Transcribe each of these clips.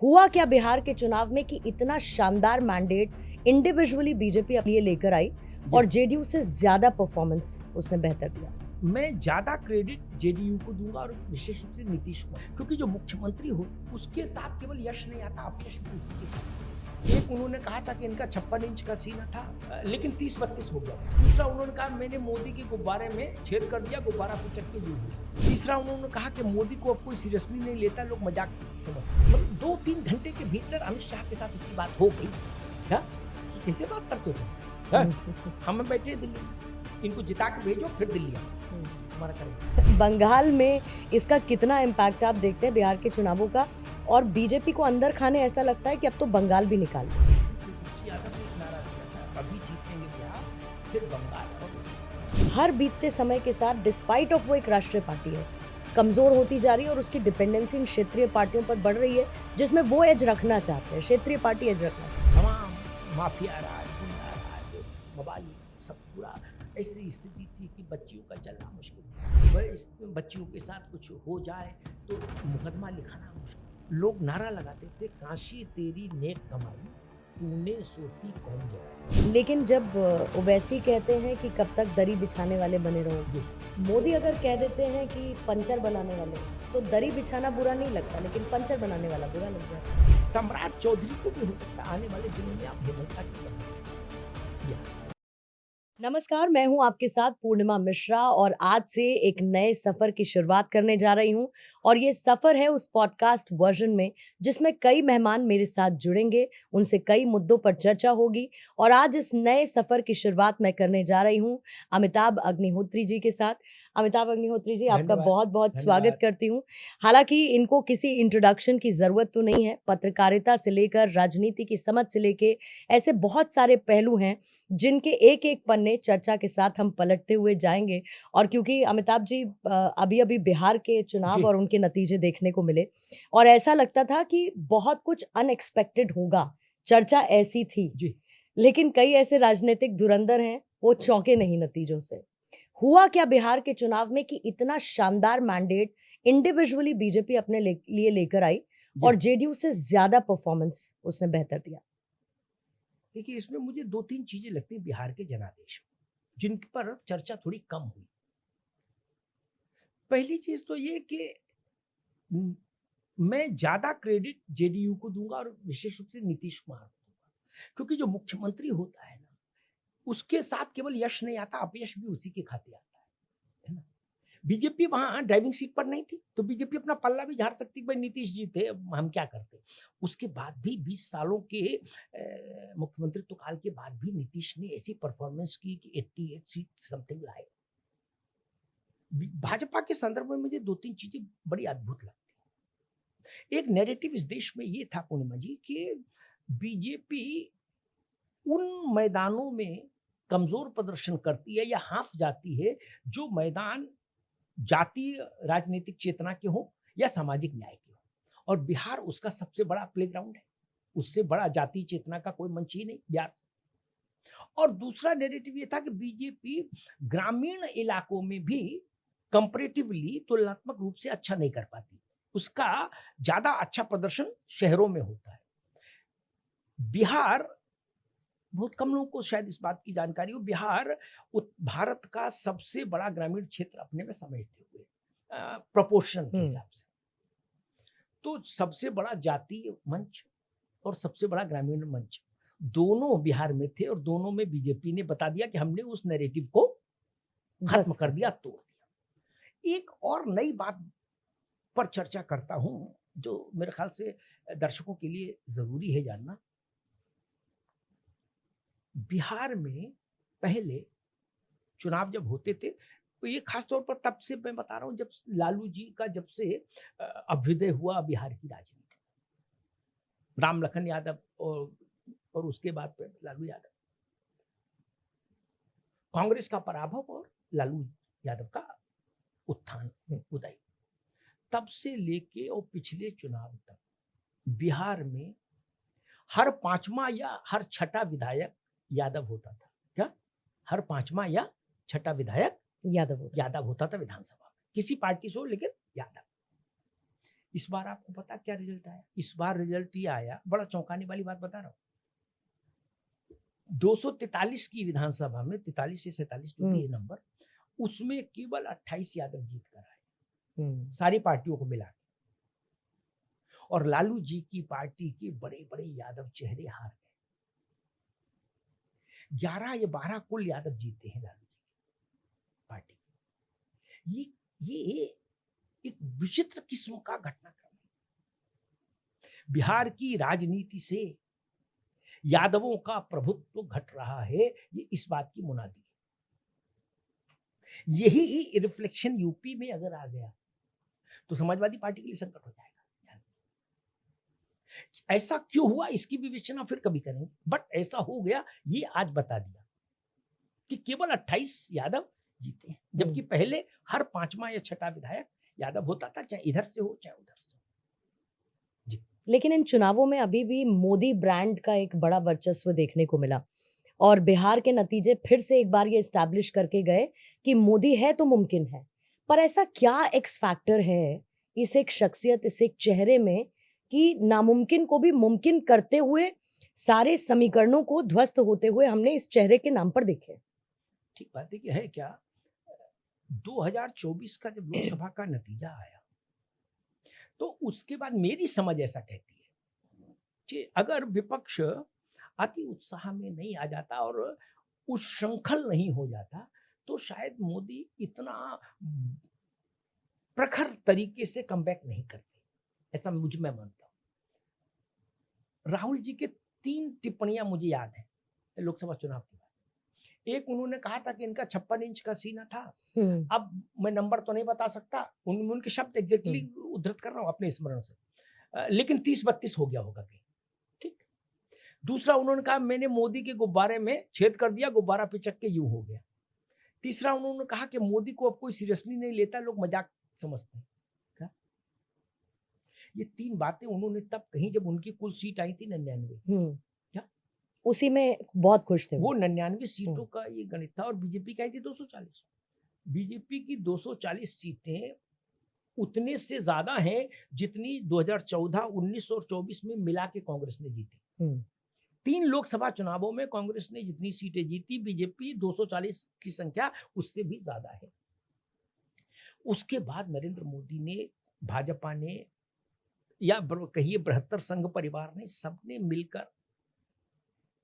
हुआ क्या बिहार के चुनाव में कि इतना शानदार मैंडेट इंडिविजुअली बीजेपी अपने लिए लेकर आई और जेडीयू से ज्यादा परफॉर्मेंस उसने बेहतर दिया। मैं ज्यादा क्रेडिट जेडीयू को दूंगा और विशेष रूप से नीतीश कुमार, क्योंकि जो मुख्यमंत्री होते उसके साथ केवल यश नहीं आता, अपयश भी उसी के साथ। एक उन्होंने कहा था कि इनका 56 इंच का सीना था, लेकिन 30-32 हो गया। दूसरा उन्होंने कहा मैंने मोदी के गुब्बारे में छेद कर दिया, गुब्बारा पे चढ़ के यूं हुई। तीसरा उन्होंने कहा कि मोदी को अब कोई सीरियसली नहीं लेता, लोग मजाक समझते। मतलब 2-3 घंटे के भीतर अमित शाह के साथ उसकी बात हो गई। क्या कैसे बात करते थे? हम बैठे दिल्ली में, इनको जिता के भेजो फिर दिल्ली आओ, हमारा करेंगे। बंगाल में इसका कितना इम्पैक्ट आप देखते हैं बिहार के चुनावों का, और बीजेपी को अंदर खाने ऐसा लगता है कि अब तो बंगाल भी निकाल दे। यादव ने एक नारा दिया था, अभी जीतेंगे बिहार फिर बंगाल। हर बीतते समय के साथ डिस्पाइट ऑफ वो एक राष्ट्रीय पार्टी है, कमजोर होती जा रही है और उसकी डिपेंडेंसी इन क्षेत्रीय पार्टियों पर बढ़ रही है, जिसमें वो एज रखना चाहते हैं, क्षेत्रीय पार्टी एज रखना चाहते हैं। तमाम माफिया राज, गुंडा राज, बवाली सब पूरा ऐसी स्थिति थी कि बच्चियों का चलना मुश्किल। वह बच्चियों के साथ कुछ हो जाए तो मुकदमा लिखाना मुश्किल। लोग नारा लगाते थे, काशी तेरी नेक कमाई, तूने सोती कौन जवाई। लेकिन जब ओवैसी कहते हैं कि कब तक दरी बिछाने वाले बने रहोगे, मोदी अगर कह देते हैं कि पंचर बनाने वाले, तो दरी बिछाना बुरा नहीं लगता, लेकिन पंचर बनाने वाला बुरा लग जाता है। सम्राट चौधरी को भी हो सकता है आने वाले दिनों में आप हेमंता की। नमस्कार, मैं हूं आपके साथ पूर्णिमा मिश्रा और आज से एक नए सफर की शुरुआत करने जा रही हूं। और ये सफर है उस पॉडकास्ट वर्जन में जिसमें कई मेहमान मेरे साथ जुड़ेंगे, उनसे कई मुद्दों पर चर्चा होगी। और आज इस नए सफर की शुरुआत मैं करने जा रही हूं अमिताभ अग्निहोत्री जी के साथ। अमिताभ अग्निहोत्री जी, आपका बहुत बहुत स्वागत करती हूँ। हालांकि इनको किसी इंट्रोडक्शन की जरूरत तो नहीं है, पत्रकारिता से लेकर राजनीति की समझ से लेकर ऐसे बहुत सारे पहलू हैं जिनके एक एक पन्ने चर्चा के साथ हम पलटते हुए जाएंगे। और क्योंकि अमिताभ जी अभी अभी बिहार के चुनाव और उनके नतीजे देखने को मिले और ऐसा लगता था कि बहुत कुछ अनएक्सपेक्टेड होगा, चर्चा ऐसी थी जी। लेकिन कई ऐसे राजनीतिक धुरंधर हैं, वो चौंके नहीं नतीजों से। हुआ क्या बिहार के चुनाव में कि इतना शानदार मैंडेट इंडिविजुअली बीजेपी अपने लिए लेकर आई और जेडीयू से ज्यादा परफॉर्मेंस उसने बेहतर दिया। देखिए, इसमें मुझे 2-3 चीजें लगती हैं बिहार के जनादेश में, जिन पर चर्चा थोड़ी कम हुई। पहली चीज तो ये कि मैं ज्यादा क्रेडिट जेडीयू को दूंगा और विशेष रूप से नीतीश कुमार को दूंगा, क्योंकि जो मुख्यमंत्री होता है ना, उसके साथ केवल यश नहीं आता, अपयश भी उसी के खाते आता है ना। बीजेपी वहां ड्राइविंग सीट पर नहीं थी, तो बीजेपी अपना पल्ला भी झाड़ सकती, भाई नीतीश जी थे, हम क्या करते। उसके बाद भी 20 सालों के मुख्यमंत्रित्व काल के बाद भी नीतीश ने ऐसी परफॉर्मेंस की कि 88 सीट समथिंग लाए। भाजपा के संदर्भ में मुझे 2-3 चीजें बड़ी अद्भुत लगती। एक नैरेटिव इस देश में ये था पूर्णिमा जी कि बीजेपी उन मैदानों में कमजोर प्रदर्शन करती है या हाफ जाती है जो मैदान जातीय राजनीतिक चेतना के हो या सामाजिक न्याय के हो, और बिहार उसका सबसे बड़ा प्लेग्राउंड है। उससे बड़ा जातीय चेतना का कोई मंच ही नहीं बिहार से। और दूसरा नैरेटिव ये था कि बीजेपी ग्रामीण इलाकों में भी कंपैरेटिवली तुलनात्मक रूप से अच्छा नहीं कर पाती, उसका ज्यादा अच्छा प्रदर्शन शहरों में होता है। बिहार, बहुत कम लोगों को शायद इस बात की जानकारी हो, बिहार भारत का सबसे बड़ा ग्रामीण क्षेत्र अपने में समेटते हुए प्रोपोर्शन के हिसाब से, तो सबसे बड़ा जातीय मंच और सबसे बड़ा ग्रामीण मंच दोनों बिहार में थे, और दोनों में बीजेपी ने बता दिया कि हमने उस नैरेटिव को खत्म कर दिया, तोड़ दिया। एक और नई बात पर चर्चा करता हूं जो मेरे ख्याल से दर्शकों के लिए जरूरी है जानना। बिहार में पहले चुनाव जब होते थे, तो ये खास तौर पर तब से मैं बता रहा हूं जब लालू जी का जब से अभ्युदय हुआ बिहार की राजनीति, राम लखन यादव और उसके बाद लालू यादव, कांग्रेस का पराभव और लालू यादव का उत्थान उदय, तब से लेके और पिछले चुनाव तक बिहार में हर 5वां या हर 6ठा विधायक यादव होता था। क्या हर 5वां या 6ठा विधायक यादव होता था विधानसभा में, किसी पार्टी से हो लेकिन यादव। इस बार आपको पता क्या रिजल्ट आया? इस बार रिजल्ट ये आया, बड़ा चौंकाने वाली बात बता रहा हूँ। 243 की विधानसभा में 43 या 47 जो भी है नंबर, उसमें केवल 28 यादव जीत कर आए, सारी पार्टियों को मिला के। और लालू जी की पार्टी के बड़े बड़े यादव चेहरे हार गए। 11 या 12 कुल यादव जीते हैं लालू जी की पार्टी। ये एक विचित्र किस्म का घटनाक्रम है। बिहार की राजनीति से यादवों का प्रभुत्व घट रहा है, ये इस बात की मुनादी है। यही रिफ्लेक्शन यूपी में अगर आ गया तो समाजवादी पार्टी के लिए संकट हो जाएगा। ऐसा क्यों हुआ इसकी विवेचना फिर कभी करेंगे, बट ऐसा हो गया, ये आज बता दिया कि केवल 28 यादव जीते हैं, जबकि पहले हर 5वां या 6वां विधायक यादव होता था, चाहे इधर से हो चाहे उधर से हो। जी। लेकिन इन चुनावों में अभी भी मोदी ब्रांड का एक बड़ा वर्चस्व देखने को मिला और बिहार के नतीजे फिर से एक बार ये एस्टैब्लिश करके गए कि मोदी है तो मुमकिन है। पर ऐसा क्या एक्स फैक्टर है इस एक शख्सियत, इस एक चेहरे में कि नामुमकिन को भी मुमकिन करते हुए सारे समीकरणों को ध्वस्त होते हुए हमने इस चेहरे के नाम पर देखे? ठीक बात है कि है क्या, 2024 का जब लोकसभा का नतीजा आया तो उसके बाद मेरी समझ ऐसा कहती है कि अगर विपक्ष अति उत्साह में नहीं आ जाता और उच्छृंखल नहीं हो जाता तो शायद मोदी इतना प्रखर तरीके से कमबैक नहीं करते, ऐसा मैं मानता हूं। राहुल जी के 3 टिप्पणियां मुझे याद है लोकसभा चुनाव के बाद। एक, उन्होंने कहा था कि इनका 56 इंच का सीना था। अब मैं नंबर तो नहीं बता सकता, उनके शब्द एग्जैक्टली उद्धृत कर रहा हूं अपने स्मरण से, लेकिन 30-32 हो गया होगा कहीं। ठीक। दूसरा, उन्होंने कहा मैंने मोदी के गुब्बारे में छेद कर दिया, गुब्बारा पिचक के यूं हो गया। तीसरा, उन्होंने कहा कि मोदी को अब कोई सीरियसली नहीं लेता, लोग मजाक समझते हैं। क्या? ये 3 बातें उन्होंने तब कही जब उनकी कुल सीट आई थी 99। उसी में बहुत खुश थे वो 99 सीटों का ये गणित था, और बीजेपी की आई थी 240। बीजेपी की 240 सीटें उतने से ज्यादा हैं जितनी 2014, 19 और 24 में मिला के कांग्रेस ने जीती। 3 लोकसभा चुनावों में कांग्रेस ने जितनी सीटें जीती, बीजेपी 240 की संख्या उससे भी ज्यादा है। उसके बाद नरेंद्र मोदी ने, भाजपा ने, या कहिए बृहत्तर संघ परिवार ने, सबने मिलकर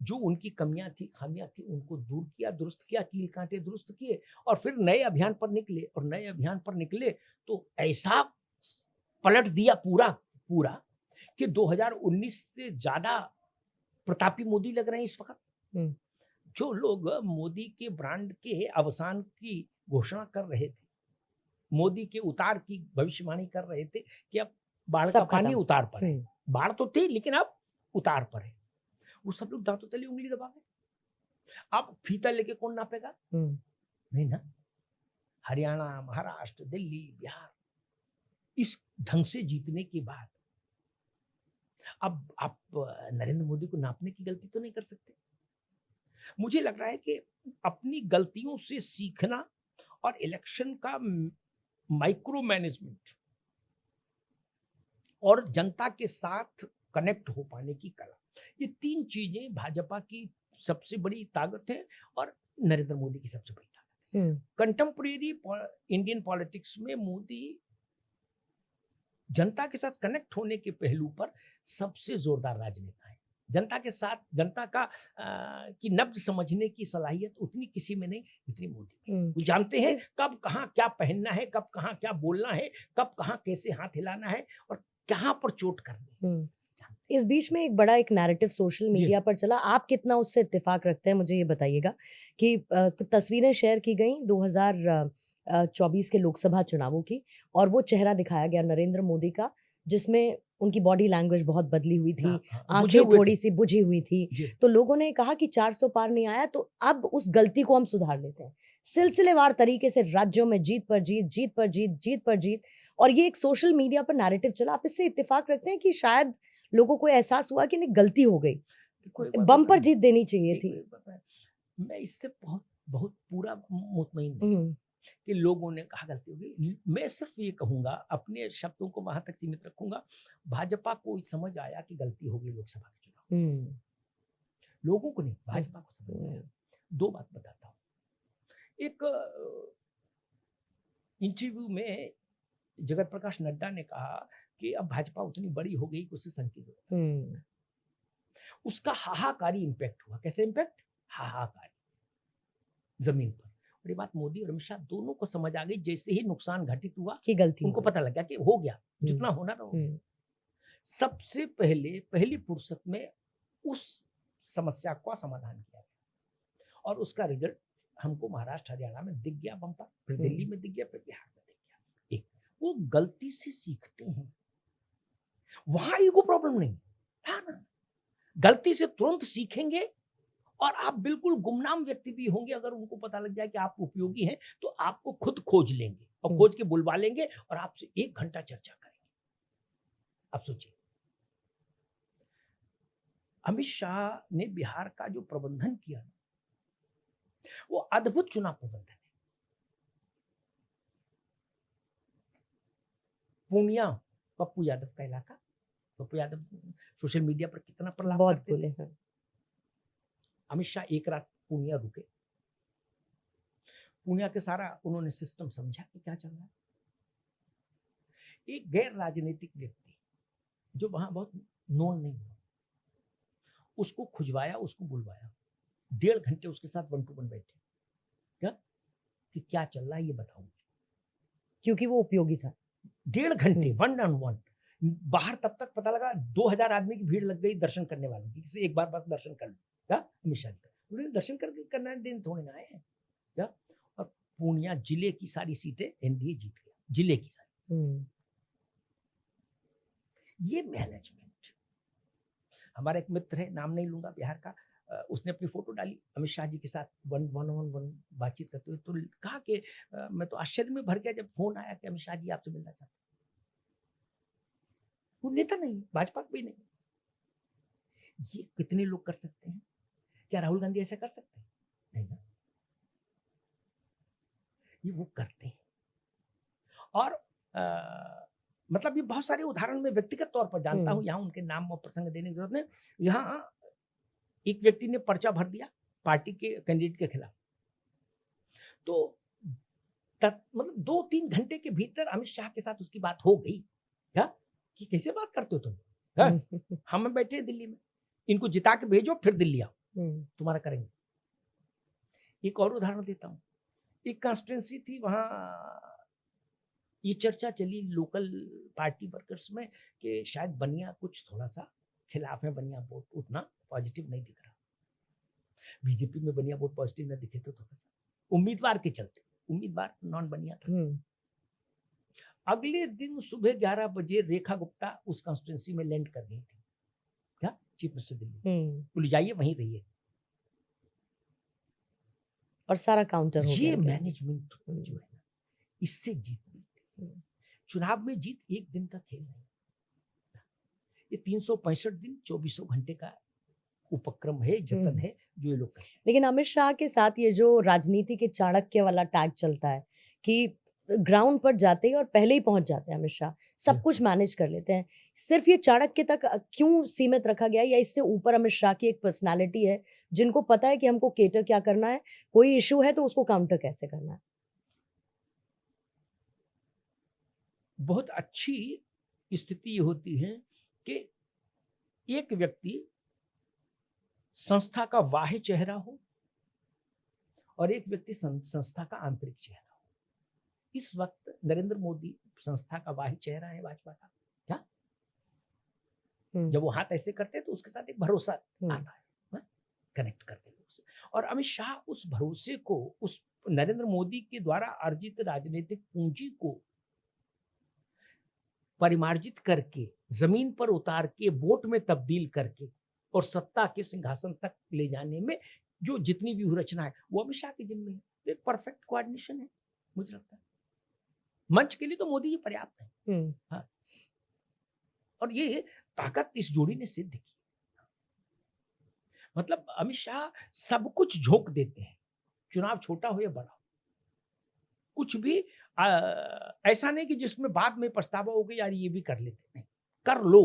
जो उनकी कमियां थी, खामियां थी, उनको दूर किया, दुरुस्त किया, कील कांटे दुरुस्त किए, और फिर नए अभियान पर निकले। और नए अभियान पर निकले तो ऐसा पलट दिया पूरा कि 2019 से ज्यादा प्रतापी मोदी लग रहे हैं इस वक्त। जो लोग मोदी के ब्रांड के अवसान की घोषणा कर रहे थे, मोदी के उतार की भविष्यवाणी कर रहे थे कि अब बाढ़ का पानी उतार पर है, बाढ़ तो थी लेकिन अब उतार पर है, वो सब लोग दांतों तले उंगली दबा गए। अब फीता लेके कौन नापेगा? नहीं ना। हरियाणा, महाराष्ट्र, दिल्ली, बिहार, इस ढंग से जीतने के बाद अब आप नरेंद्र मोदी को नापने की गलती तो नहीं कर सकते। मुझे लग रहा है कि अपनी गलतियों से सीखना और इलेक्शन का माइक्रो मैनेजमेंट और जनता के साथ कनेक्ट हो पाने की कला, ये 3 चीजें भाजपा की सबसे बड़ी ताकत है और नरेंद्र मोदी की सबसे बड़ी ताकत है। कंटेम्परेरी इंडियन पॉलिटिक्स में मोदी जनता के साथ कनेक्ट होने के पहलू पर सबसे जोरदार राजनेता है। जनता के साथ, जनता का की नब्ज समझने की सलाहियत उतनी किसी में नहीं जितनी मोदी में। वो जानते हैं कब कहाँ क्या पहनना है, कब कहाँ क्या बोलना है, कब कहाँ कैसे हाथ हिलाना है और कहाँ पर चोट करनी है। इस बीच में एक बड़ा एक नैरेटिव सोशल मीडिया पर चला, आप कितना उससे इत्तेफाक रखते हैं मुझे ये बताइएगा कि तस्वीरें शेयर की गई 2024 के लोकसभा चुनावों की, और वो चेहरा दिखाया गया नरेंद्र मोदी का जिसमें उनकी बॉडी लैंग्वेज बहुत बदली हुई थी, आंखें थोड़ी सी बुझी हुई थी। तो लोगों ने कहा कि 400 पार नहीं आया तो अब उस गलती को हम सुधार लेते हैं। सिलसिलेवार तरीके से राज्यों में जीत पर जीत, जीत पर जीत, जीत पर जीत, और ये एक सोशल मीडिया पर नैरेटिव चला। आप इससे इत्तेफाक रखते हैं कि शायद लोगों को एहसास हुआ कि नहीं, गलती हो गई, बम पर जीत देनी चाहिए थी? मैं इससे बहुत बहुत पूरा मुतमईन नहीं। कि लोगों ने कहा गलती होगी। मैं सिर्फ ये कहूंगा, अपने शब्दों को वहां तक सीमित रखूंगा, भाजपा को समझ आया कि गलती होगी लोकसभा के चुनाव। हम्म, लोगों को नहीं, भाजपा को समझ आया। हम्म, दो बात बताता हूँ। एक इंटरव्यू में जगत प्रकाश नड्डा ने कहा कि अब भाजपा उतनी बड़ी हो गई कि उससे संघ की जरूरत है। हम्म, उसका हाहाकारी इंपैक्ट हुआ। कैसे इंपैक्ट? हाहाकारी जमीन पर। और ये बात मोदी और अमित शाह दोनों को समझ आ गई। जैसे ही नुकसान घटित हुआ, की गलती उनको हो गई। पता लग गया कि हो गया, जितना होना था हो गया। हम्म, सबसे पहले पहली फुर्सत में उस समस्या का समाधान किया गया और उसका रिजल्ट हमको महाराष्ट्र हरियाणा में दिख गया बम्पर, फिर दिल्ली में दिख गया, फिर बिहार में दिख गया। एक, वो गलती से सीखते हैं, वहां ईगो प्रॉब्लम नहीं है ना। गलती से तुरंत सीखेंगे और आप बिल्कुल गुमनाम व्यक्ति भी होंगे, अगर उनको पता लग जाए कि आप उपयोगी हैं तो आपको खुद खोज लेंगे और खोज के बुलवा लेंगे और आपसे 1 घंटा चर्चा करेंगे। आप सोचिए, अमित शाह ने बिहार का जो प्रबंधन किया, वो अद्भुत चुनाव प्रबंधन है। पूर्णिया, पप्पू यादव का इलाका, पप्पू यादव सोशल मीडिया पर कितना प्रलाप बहुत करते बोले थे। हैं। अमित शाह एक रात पूर्णिया रुके, पूर्णिया के सारा उन्होंने सिस्टम समझा कि क्या चल रहा है। एक गैर राजनीतिक व्यक्ति जो वहां बहुत नोन नहीं हुआ, उसको खुजवाया, उसको बुलवाया, 1.5 घंटे उसके साथ 1 to 1 बैठे। क्या कि क्या चल रहा है ये बताओ, क्योंकि वो उपयोगी था। 1.5 घंटे 1 on 1। बाहर तब तक पता लगा 2000 आदमी की भीड़ लग गई दर्शन करने वालों की, किसी एक बार बस दर्शन कर लो। क्या अमित शाह जी का उन्होंने दर्शन करके करना दिन थोड़े ना आए हैं क्या। और पूर्णिया जिले की सारी सीटें एनडीए जीत गया, जिले की सारी। ये मैनेजमेंट। हमारा एक मित्र है, नाम नहीं लूंगा, बिहार का, उसने अपनी फोटो डाली अमित शाह जी के साथ वन ऑन वन बातचीत करते हुए, तो कहा कि मैं तो आश्चर्य में भर गया जब फोन आया कि अमित शाह जी आपसे मिलना चाहते। वो नेता नहीं, भाजपा भी नहीं। ये कितने लोग कर सकते हैं? क्या राहुल गांधी ऐसा कर सकते हैं? नहीं ना, ये वो करते हैं। और मतलब ये बहुत सारे उदाहरण में व्यक्तिगत तौर पर जानता हूं, यहाँ उनके नाम और प्रसंग देने की जरूरत नहीं। यहाँ एक व्यक्ति ने पर्चा भर दिया पार्टी के कैंडिडेट के खिलाफ, तो मतलब 2-3 घंटे के भीतर अमित शाह के साथ उसकी बात हो गई। क्या कि कैसे बात करते हो तुम, हम बैठे हैं दिल्ली में, इनको जिता के भेजो फिर दिल्ली आओ, तुम्हारा करेंगे। एक और उदाहरण देता हूं, एक कॉन्स्टिट्यूंसी थी, वहां ये चर्चा चली लोकल पार्टी वर्कर्स में कि शायद बनिया कुछ थोड़ा सा खिलाफ है, बनिया वोट उतना पॉजिटिव नहीं दिख रहा। बीजेपी में बनिया वोट पॉजिटिव ना दिखे तो थोड़ा सा उम्मीदवार के चलते, उम्मीदवार नॉन बनिया था। अगले दिन सुबह 11 बजे रेखा गुप्ता उस कॉन्स्टिट्यूंसी में लैंड कर गई थी। क्या चीफ मिनिस्टर दिल्ली, बोली जाइए वहीं रहिए, और सारा काउंटर हो गया। ये मैनेजमेंट जो है ना, इससे जीत मिलती। चुनाव में जीत एक दिन का खेल नहीं, ये 365 दिन 24 घंटे का उपक्रम है, जतन है जो ये लोग। लेकिन अमित शाह के साथ ये जो राजनीति के चाणक्य वाला टैग चलता है कि ग्राउंड पर जाते ही और पहले ही पहुंच जाते हैं अमित शाह, सब कुछ मैनेज कर लेते हैं, सिर्फ ये चाणक्य तक क्यों सीमित रखा गया, या इससे ऊपर अमित शाह की एक पर्सनालिटी है जिनको पता है कि हमको केटर क्या करना है, कोई इशू है तो उसको काउंटर कैसे करना है? बहुत अच्छी स्थिति होती है कि एक व्यक्ति संस्था का बाह्य चेहरा हो और एक व्यक्ति संस्था का आंतरिक चेहरा हो। इस वक्त नरेंद्र मोदी संस्था का बाह्य चेहरा है भाजपा का। क्या जब वो हाथ ऐसे करते हैं तो उसके साथ एक भरोसा आता है, कनेक्ट करते हैं लोग से। और अमित शाह उस भरोसे को, उस नरेंद्र मोदी के द्वारा अर्जित राजनीतिक पूंजी को परिमार्जित करके, जमीन पर उतार के, वोट में तब्दील करके और सत्ता के सिंहासन तक ले जाने में जो जितनी भी रचना है वो अमित शाह के जिम्मे है। एक परफेक्ट कोऑर्डिनेशन है मुझे लगता है। मंच के लिए तो मोदी जी पर्याप्त है। हाँ। और ये ताकत इस जोड़ी ने सिद्ध की। मतलब अमित शाह सब कुछ झोंक देते हैं, चुनाव छोटा हो या बड़ा हो। कुछ भी ऐसा नहीं कि जिसमें बाद में पछतावा हो गया यार ये भी कर लेते, नहीं, कर लो।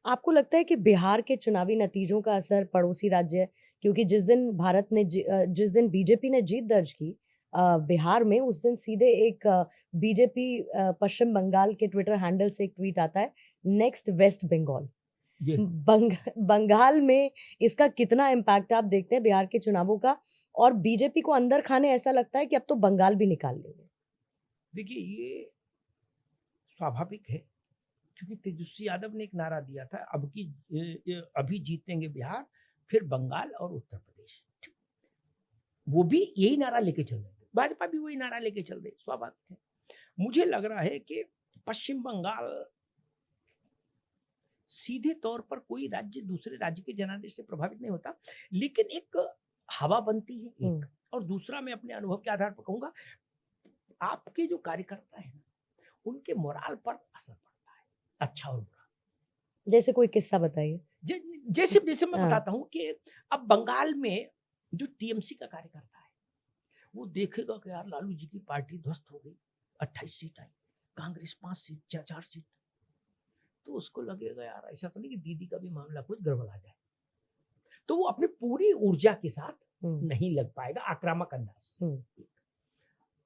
आपको लगता है कि बिहार के चुनावी नतीजों का असर पड़ोसी राज्य, क्योंकि जिस दिन बीजेपी ने जीत दर्ज की बिहार में, उस दिन सीधे एक बीजेपी पश्चिम बंगाल के ट्विटर हैंडल से एक ट्वीट आता है, नेक्स्ट वेस्ट बंगाल। ये बंगाल में इसका कितना इम्पैक्ट आप देखते हैं बिहार के चुनावों का, और बीजेपी को अंदर खाने ऐसा लगता है कि अब तो बंगाल भी निकाल लेंगे? देखिए, ये स्वाभाविक है, क्योंकि तेजस्वी यादव ने एक नारा दिया था, अब की अभी जीतेंगे बिहार, फिर बंगाल और उत्तर प्रदेश। वो भी यही नारा लेके चल रहे थे, भाजपा भी वही नारा लेके चल रही, स्वाभाविक है। मुझे लग रहा है कि पश्चिम बंगाल सीधे तौर पर कोई राज्य दूसरे राज्य के जनादेश से प्रभावित नहीं होता, लेकिन एक हवा बनती है एक, और दूसरा मैं अपने अनुभव के आधार पर कहूंगा, आपके जो कार्यकर्ता है ना, उनके मोराल पर असर पड़ता है, अच्छा और बुरा। जैसे कोई किस्सा बताइए। जैसे जैसे मैं हाँ। बताता हूँ कि अब बंगाल में जो टीएमसी का कार्यकर्ता है, वो देखेगा कि यार लालू जी की पार्टी ध्वस्त हो गई, 28 सीट आई, कांग्रेस 5 सीट 4 सीट, तो उसको लगेगा यार ऐसा तो नहीं कि दीदी का भी मामला कुछ गड़बड़ा जाए, तो वो अपनी पूरी ऊर्जा के साथ नहीं लग पाएगा आक्रामक अंदाज से।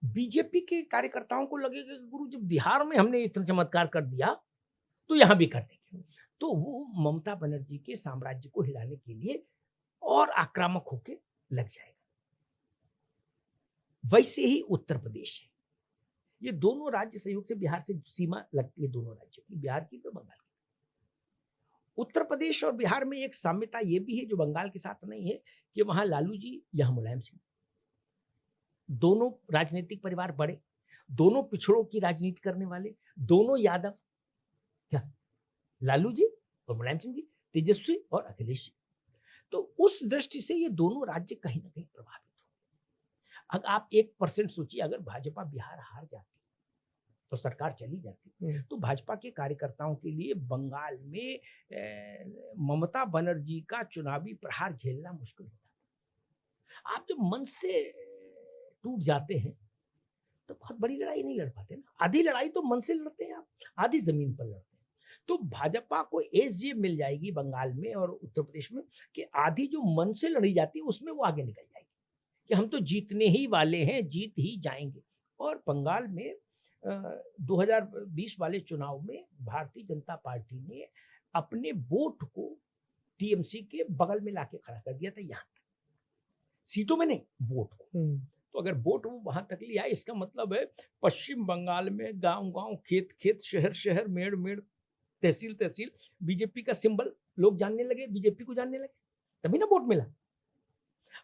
बीजेपी के कार्यकर्ताओं को लगेगा कि गुरु जब बिहार में हमने इतना चमत्कार कर दिया तो यहां भी कर देंगे, तो वो ममता बनर्जी के साम्राज्य को हिलाने के लिए और आक्रामक होकर लग जाएगा। वैसे ही उत्तर प्रदेश है, ये दोनों राज्य संयोग से बिहार से सीमा लगती है, दोनों राज्यों की, बिहार की तो बंगाल की। उत्तर प्रदेश और बिहार में एक साम्यता ये भी है जो बंगाल के साथ नहीं है, कि वहां लालू जी, यहां मुलायम सिंह, दोनों राजनीतिक परिवार बड़े, दोनों पिछड़ों की राजनीति करने वाले, दोनों यादव, क्या लालू जी और मुलायम सिंह जी, तेजस्वी और अखिलेश जी। तो उस दृष्टि से ये दोनों राज्य कहीं ना कहीं प्रभावित हो। अगर आप 1% सोचिए, अगर भाजपा बिहार हार जाती तो सरकार चली जाती, तो भाजपा के कार्यकर्ताओं के लिए बंगाल में ममता बनर्जी का चुनावी प्रहार झेलना मुश्किल हो जाता। आप जब मन से टूट जाते हैं तो बहुत बड़ी लड़ाई नहीं लड़ पाते ना, आधी लड़ाई तो मन से लड़ते हैं आप, आधी जमीन पर लड़ते हैं। तो भाजपा को एज ये मिल जाएगी बंगाल में और उत्तर प्रदेश में कि आधी जो मन से लड़ी जाती है उसमें वो आगे निकल जाएगी, कि हम तो जीतने ही वाले हैं, जीत ही जाएंगे। और बंगाल में 2020 वाले चुनाव में भारतीय जनता पार्टी ने अपने वोट को टीएमसी के बगल में लाके खड़ा कर दिया था, यहाँ तक, सीटों में नहीं, वोट को। तो अगर वोट वो वहां तक लिया, इसका मतलब है पश्चिम बंगाल में गांव गांव, खेत खेत, शहर शहर, मेड़ मेड़, तहसील तहसील बीजेपी का सिंबल लोग जानने लगे, बीजेपी को जानने लगे, तभी ना वोट मिला।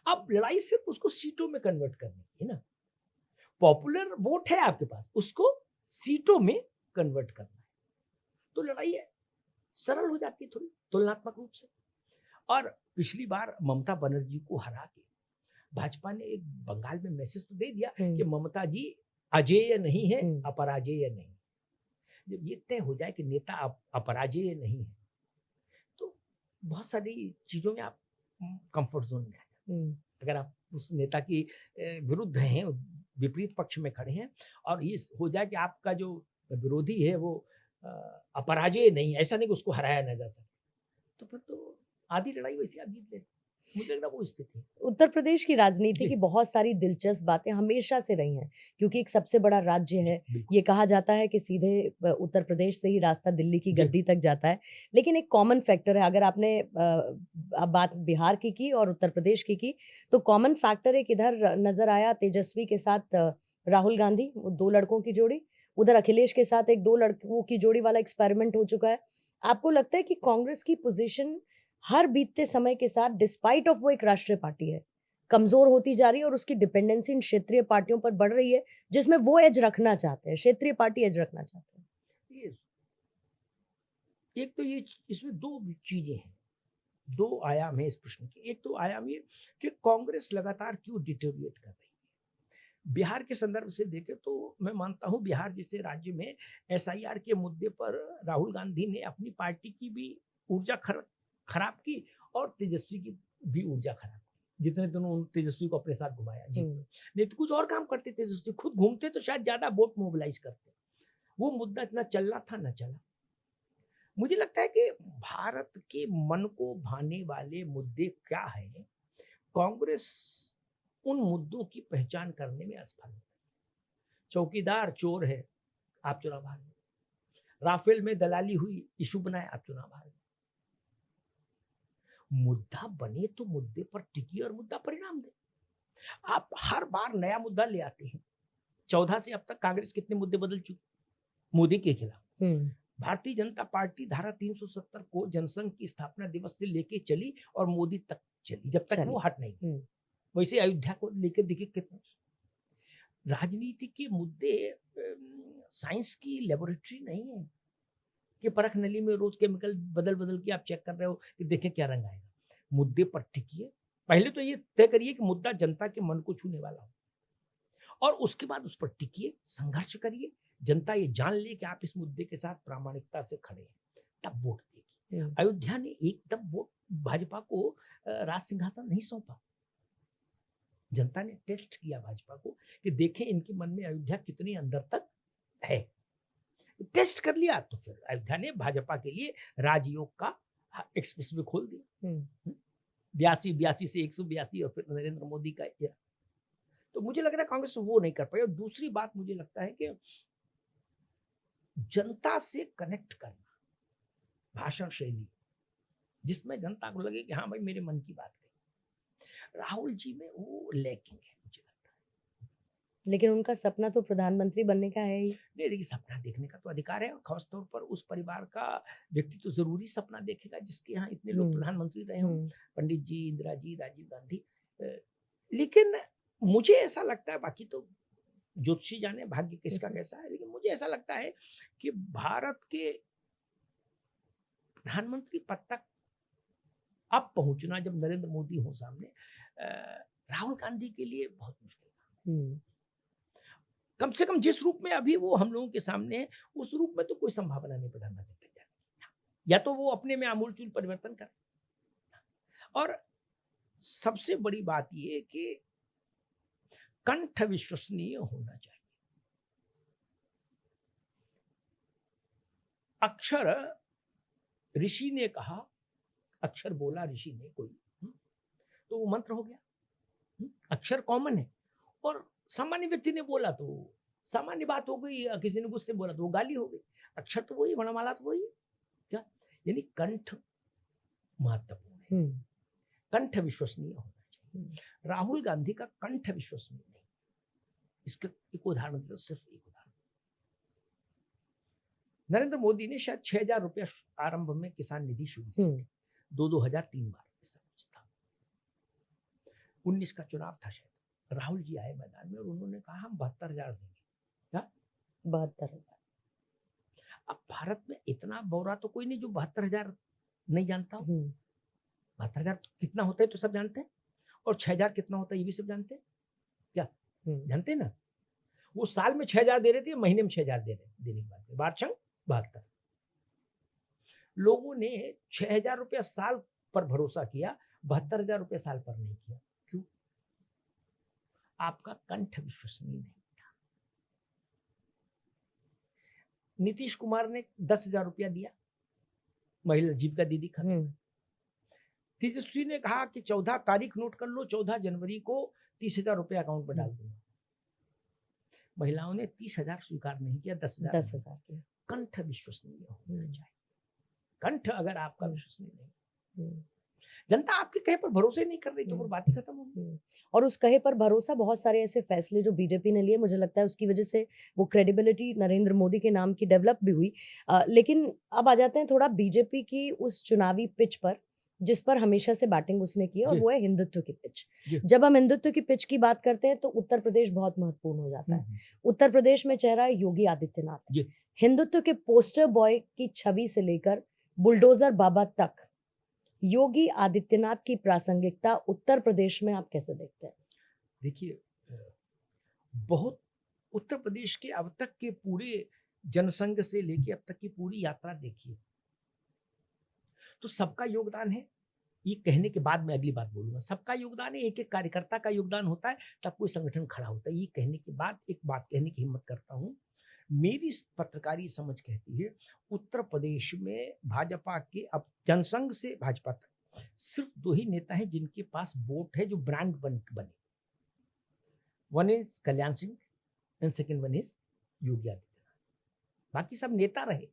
अब लड़ाई सिर्फ उसको सीटों में कन्वर्ट करनी है ना, पॉपुलर वोट है आपके पास, उसको सीटों में कन्वर्ट करना है, तो लड़ाई है सरल हो जाती है थोड़ी तुलनात्मक रूप से। और पिछली बार ममता बनर्जी को हरा के भाजपा ने एक बंगाल में मैसेज तो दे दिया कि ममता जी अजेय नहीं है, अपराजेय नहीं। जब ये तय हो जाए कि नेता अपराजेय नहीं है, तो बहुत सारी चीजों में आप कंफर्ट जोन में आ जाते। अगर आप उस नेता की विरुद्ध हैं, विपरीत पक्ष में खड़े हैं, और ये हो जाए कि आपका जो विरोधी है वो अपराजेय नहीं, ऐसा नहीं कि उसको हराया ना जा सके, तो फिर तो आधी लड़ाई वैसे आप जीत लेते। मुझे लग रहा वो स्थिति है। उत्तर प्रदेश की राजनीति की बहुत सारी दिलचस्प बातें हमेशा से रही हैं, क्योंकि एक सबसे बड़ा राज्य है। ये कहा जाता है कि सीधे उत्तर प्रदेश से ही रास्ता दिल्ली की गद्दी तक जाता है, लेकिन एक कॉमन फैक्टर है। अगर आपने बात बिहार की और उत्तर प्रदेश की, तो कॉमन फैक्टर एक इधर नजर आया, तेजस्वी के साथ राहुल गांधी, वो 2 लड़कों की जोड़ी, उधर अखिलेश के साथ एक 2 लड़कों की जोड़ी वाला एक्सपेरिमेंट हो चुका है। आपको लगता है कि कांग्रेस की पोजीशन हर बीतते समय के साथ, डिस्पाइट ऑफ वो एक राष्ट्रीय पार्टी है, कमजोर होती जा रही है और उसकी डिपेंडेंसी इन क्षेत्रीय पार्टियों पर बढ़ रही है, जिसमें वो एज रखना चाहते हैं, क्षेत्रीय पार्टी एज रखना चाहते हैं? एक तो ये इसमें 2 चीजें हैं, 2 आयाम है इस प्रश्न के। एक तो आयाम ये कि कांग्रेस लगातार क्यों डिटेरियोरेट कर रही है। बिहार के संदर्भ से देखें तो मैं मानता हूं बिहार जैसे राज्य में एसआईआर के मुद्दे पर राहुल गांधी ने अपनी पार्टी की भी ऊर्जा खराब की और तेजस्वी की भी ऊर्जा खराब की। जितने दिनों उन तेजस्वी को अपने साथ घुमाया जी। नहीं तो कुछ और काम करते तेजस्वी, खुद घूमते तो शायद ज्यादा वोट मोबिलाइज करते। वो मुद्दा इतना चलना था न चला। मुझे लगता है कि भारत के मन को भाने वाले मुद्दे क्या है, कांग्रेस उन मुद्दों की पहचान करने में असफल है। चौकीदार चोर है, आप चुनाव हार गए। राफेल में दलाली हुई, इशू बनाए, आप चुनाव हार गए। मुद्दा बने तो मुद्दे पर टिकी और मुद्दा परिणाम दे। आप हर बार नया मुद्दा ले आते हैं। 14 से अब तक कांग्रेस कितने मुद्दे बदल चुकी मोदी के खिलाफ। भारतीय जनता पार्टी धारा 370 को जनसंघ की स्थापना दिवस से लेके चली और मोदी तक चली, जब तक वो हट नहीं गई। वैसे अयोध्या को लेकर देखिए कितने राजनीति के मुद्दे साइंस की लेबोरेटरी नहीं है कि परख नली में रोज केमिकल बदल बदल के आप चेक कर रहे हो कि देखें क्या रंग आएगा। मुद्दे पर टिकिए। पहले तो ये तय करिए कि मुद्दा जनता के मन को छूने वाला हो, और उसके बाद उस पर टिकिए, संघर्ष करिए। जनता ये जान ले कि आप इस मुद्दे के साथ प्रामाणिकता से खड़े हैं, तब वोट देगी। अयोध्या ने एकदम वोट भाजपा को राज सिंहासन नहीं सौंपा। जनता ने टेस्ट किया भाजपा को कि देखें इनके मन में अयोध्या कितनी अंदर तक है। टेस्ट कर लिया तो फिर अयोध्या ने भाजपा के लिए राजयोग का एक्सप्रेस वे खोल दिया। 82 से 182 और फिर नरेंद्र मोदी का। तो मुझे लग रहा है कांग्रेस वो नहीं कर पाई। और दूसरी बात मुझे लगता है कि जनता से कनेक्ट करना, भाषण शैली जिसमें जनता को लगे कि हाँ भाई मेरे मन की बात कही, राहुल जी में वो लैकिंग है मुझे लगता है। लेकिन उनका सपना तो प्रधानमंत्री बनने का है ही। नहीं, देखिए सपना देखने का तो अधिकार है, और खासतौर पर उस परिवार का व्यक्ति तो जरूरी सपना देखेगा जिसके यहाँ इतने लोग प्रधानमंत्री रहे हों, पंडित जी, इंदिरा जी, राजीव गांधी। लेकिन मुझे ऐसा लगता है, बाकी तो ज्योतिषी जाने भाग्य किसका कैसा है, लेकिन मुझे ऐसा लगता है कि भारत के प्रधानमंत्री पद तक अब पहुंचना, जब नरेंद्र मोदी हो सामने, राहुल गांधी के लिए बहुत मुश्किल है। कम से कम जिस रूप में अभी वो हम लोगों के सामने है, उस रूप में तो कोई संभावना नहीं प्रधानमंत्री तक जाने। या तो वो अपने में आमूलचूल परिवर्तन करे, और सबसे बड़ी बात ये कि कंठ विश्वसनीय होना चाहिए। अक्षर ऋषि ने कहा, अक्षर बोला ऋषि ने कोई, तो वो मंत्र हो गया। अक्षर कॉमन है, और सामान्य व्यक्ति ने बोला तो सामान्य बात हो गई, किसी ने गुस्से बोला तो वो गाली हो गई। अक्षर तो वही, वर्णमाला तो वही, क्या यानी कंठ महत्वपूर्ण है। कंठ विश्वसनीय होना चाहिए। राहुल गांधी का कंठ विश्वसनीय नहीं। इसका एक उदाहरण दो, सिर्फ एक उदाहरण। नरेंद्र मोदी ने शायद 6,000 रुपया आरंभ में किसान निधि शुरू की, 2-2 3 बार ऐसा कुछ था। 19 का चुनाव था शायद, राहुल जी आए मैदान में और उन्होंने कहा हम 72,000 देंगे। क्या 72,000? अब भारत में इतना बौरा तो कोई नहीं जो 72,000 नहीं जानता हो। 72,000 कितना होता है तो सब जानते हैं, और 6,000 कितना होता है ये भी सब जानते हैं। क्या जानते हैं ना? वो साल में 6,000 दे रहे थे, महीने में 6,000 दे रहे, देने की बात है। वार्षिक 72। लोगों ने 6,000 रुपया साल पर भरोसा किया, 72,000 रुपया साल पर नहीं किया। क्यों? आपका कंठ विश्वसनीय नहीं था। नीतीश कुमार ने 10,000 रुपया दिया, महिला जीविका दीदी खत्म। तेजस्वी ने कहा कि 14 तारीख नोट कर लो, 14 जनवरी को 30,000 रुपया अकाउंट में डाल दूंगा। महिलाओं ने 30,000 स्वीकार नहीं किया, 10,000 किया। कंठ विश्वसनीय होना चाहिए। कंठ अगर आपका विश्वसनीय नहीं, जनता आपके कहे पर भरोसे नहीं कर रही तो वो बात ही खत्म होगी। और उस कहे पर भरोसा, बहुत सारे ऐसे फैसले जो बीजेपी ने लिए, मुझे लगता है उसकी वजह से वो क्रेडिबिलिटी नरेंद्र मोदी के नाम की डेवलप भी हुई। लेकिन अब आ जाते हैं थोड़ा बीजेपी की उस चुनावी पिच पर, जिस पर हमेशा से बैटिंग उसने की, और वो है हिंदुत्व की पिच। जब हम हिंदुत्व की पिच की बात करते हैं तो उत्तर प्रदेश बहुत महत्वपूर्ण हो जाता है। उत्तर प्रदेश में चेहरा है योगी आदित्यनाथ। हिंदुत्व के पोस्टर बॉय की छवि से लेकर बुलडोजर बाबा तक योगी आदित्यनाथ की प्रासंगिकता उत्तर प्रदेश में आप कैसे देखते हैं? देखिए, बहुत उत्तर प्रदेश के अब तक के पूरे जनसंघ से लेके अब तक की पूरी यात्रा देखिए तो सबका योगदान है। ये कहने के बाद मैं अगली बात बोलूंगा, सबका योगदान है, एक एक कार्यकर्ता का योगदान होता है, तब कोई संगठन खड़ा होता है। ये कहने के बाद एक बात कहने की हिम्मत करता हूँ, मेरी पत्रकारी समझ कहती है उत्तर प्रदेश में भाजपा के, अब जनसंघ से भाजपा तक सिर्फ 2 ही नेता हैं जिनके पास वोट है जो ब्रांड बने। One is Kalyan Singh and second one is Yogi Adityanath. बाकी सब नेता रहे,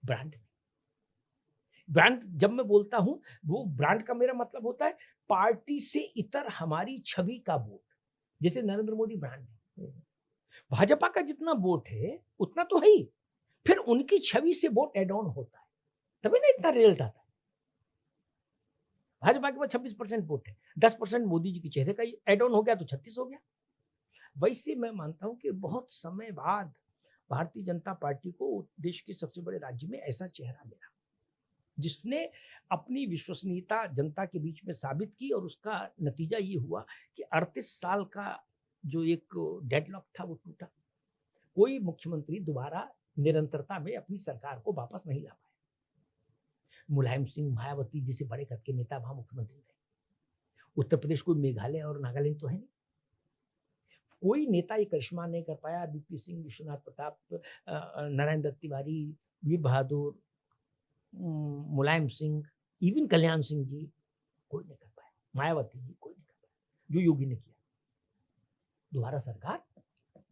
ब्रांड नहीं। ब्रांड जब मैं बोलता हूं, वो ब्रांड का मेरा मतलब होता है पार्टी से इतर हमारी छवि का वोट। जैसे नरेंद्र मोदी ब्रांड है, भाजपा का जितना वोट है उतना तो है ही, फिर उनकी छवि से वोट एड ऑन होता है, तभी ना इतना रिजल्ट आता है। भाजपा के पास 26% वोट है, 10% मोदी जी के चेहरे का एड ऑन हो गया तो 36 हो गया। वैसे मैं मानता हूं कि बहुत समय बाद भारतीय जनता पार्टी को देश के सबसे बड़े राज्य में ऐसा चेहरा मिला जिसने अपनी विश्वसनीयता जनता के बीच में साबित की, और उसका नतीजा ये हुआ कि 38 साल का जो एक डेडलॉक था वो टूटा। कोई मुख्यमंत्री दोबारा निरंतरता में अपनी सरकार को वापस नहीं ला पाए। मुलायम सिंह, मायावती जैसे बड़े कद के नेता वहां मुख्यमंत्री रहे। उत्तर प्रदेश कोई मेघालय और नागालैंड तो है नहीं, कोई नेता ये करिश्मा नहीं कर पाया। बीपी सिंह, विश्वनाथ प्रताप, नारायण दत्त तिवारी, वीर बहादुर, मुलायम सिंह, इवन कल्याण सिंह जी, कोई नहीं कर पाया। मायावती जी, कोई नहीं कर पाया जो योगी ने किया। दोबारा सरकार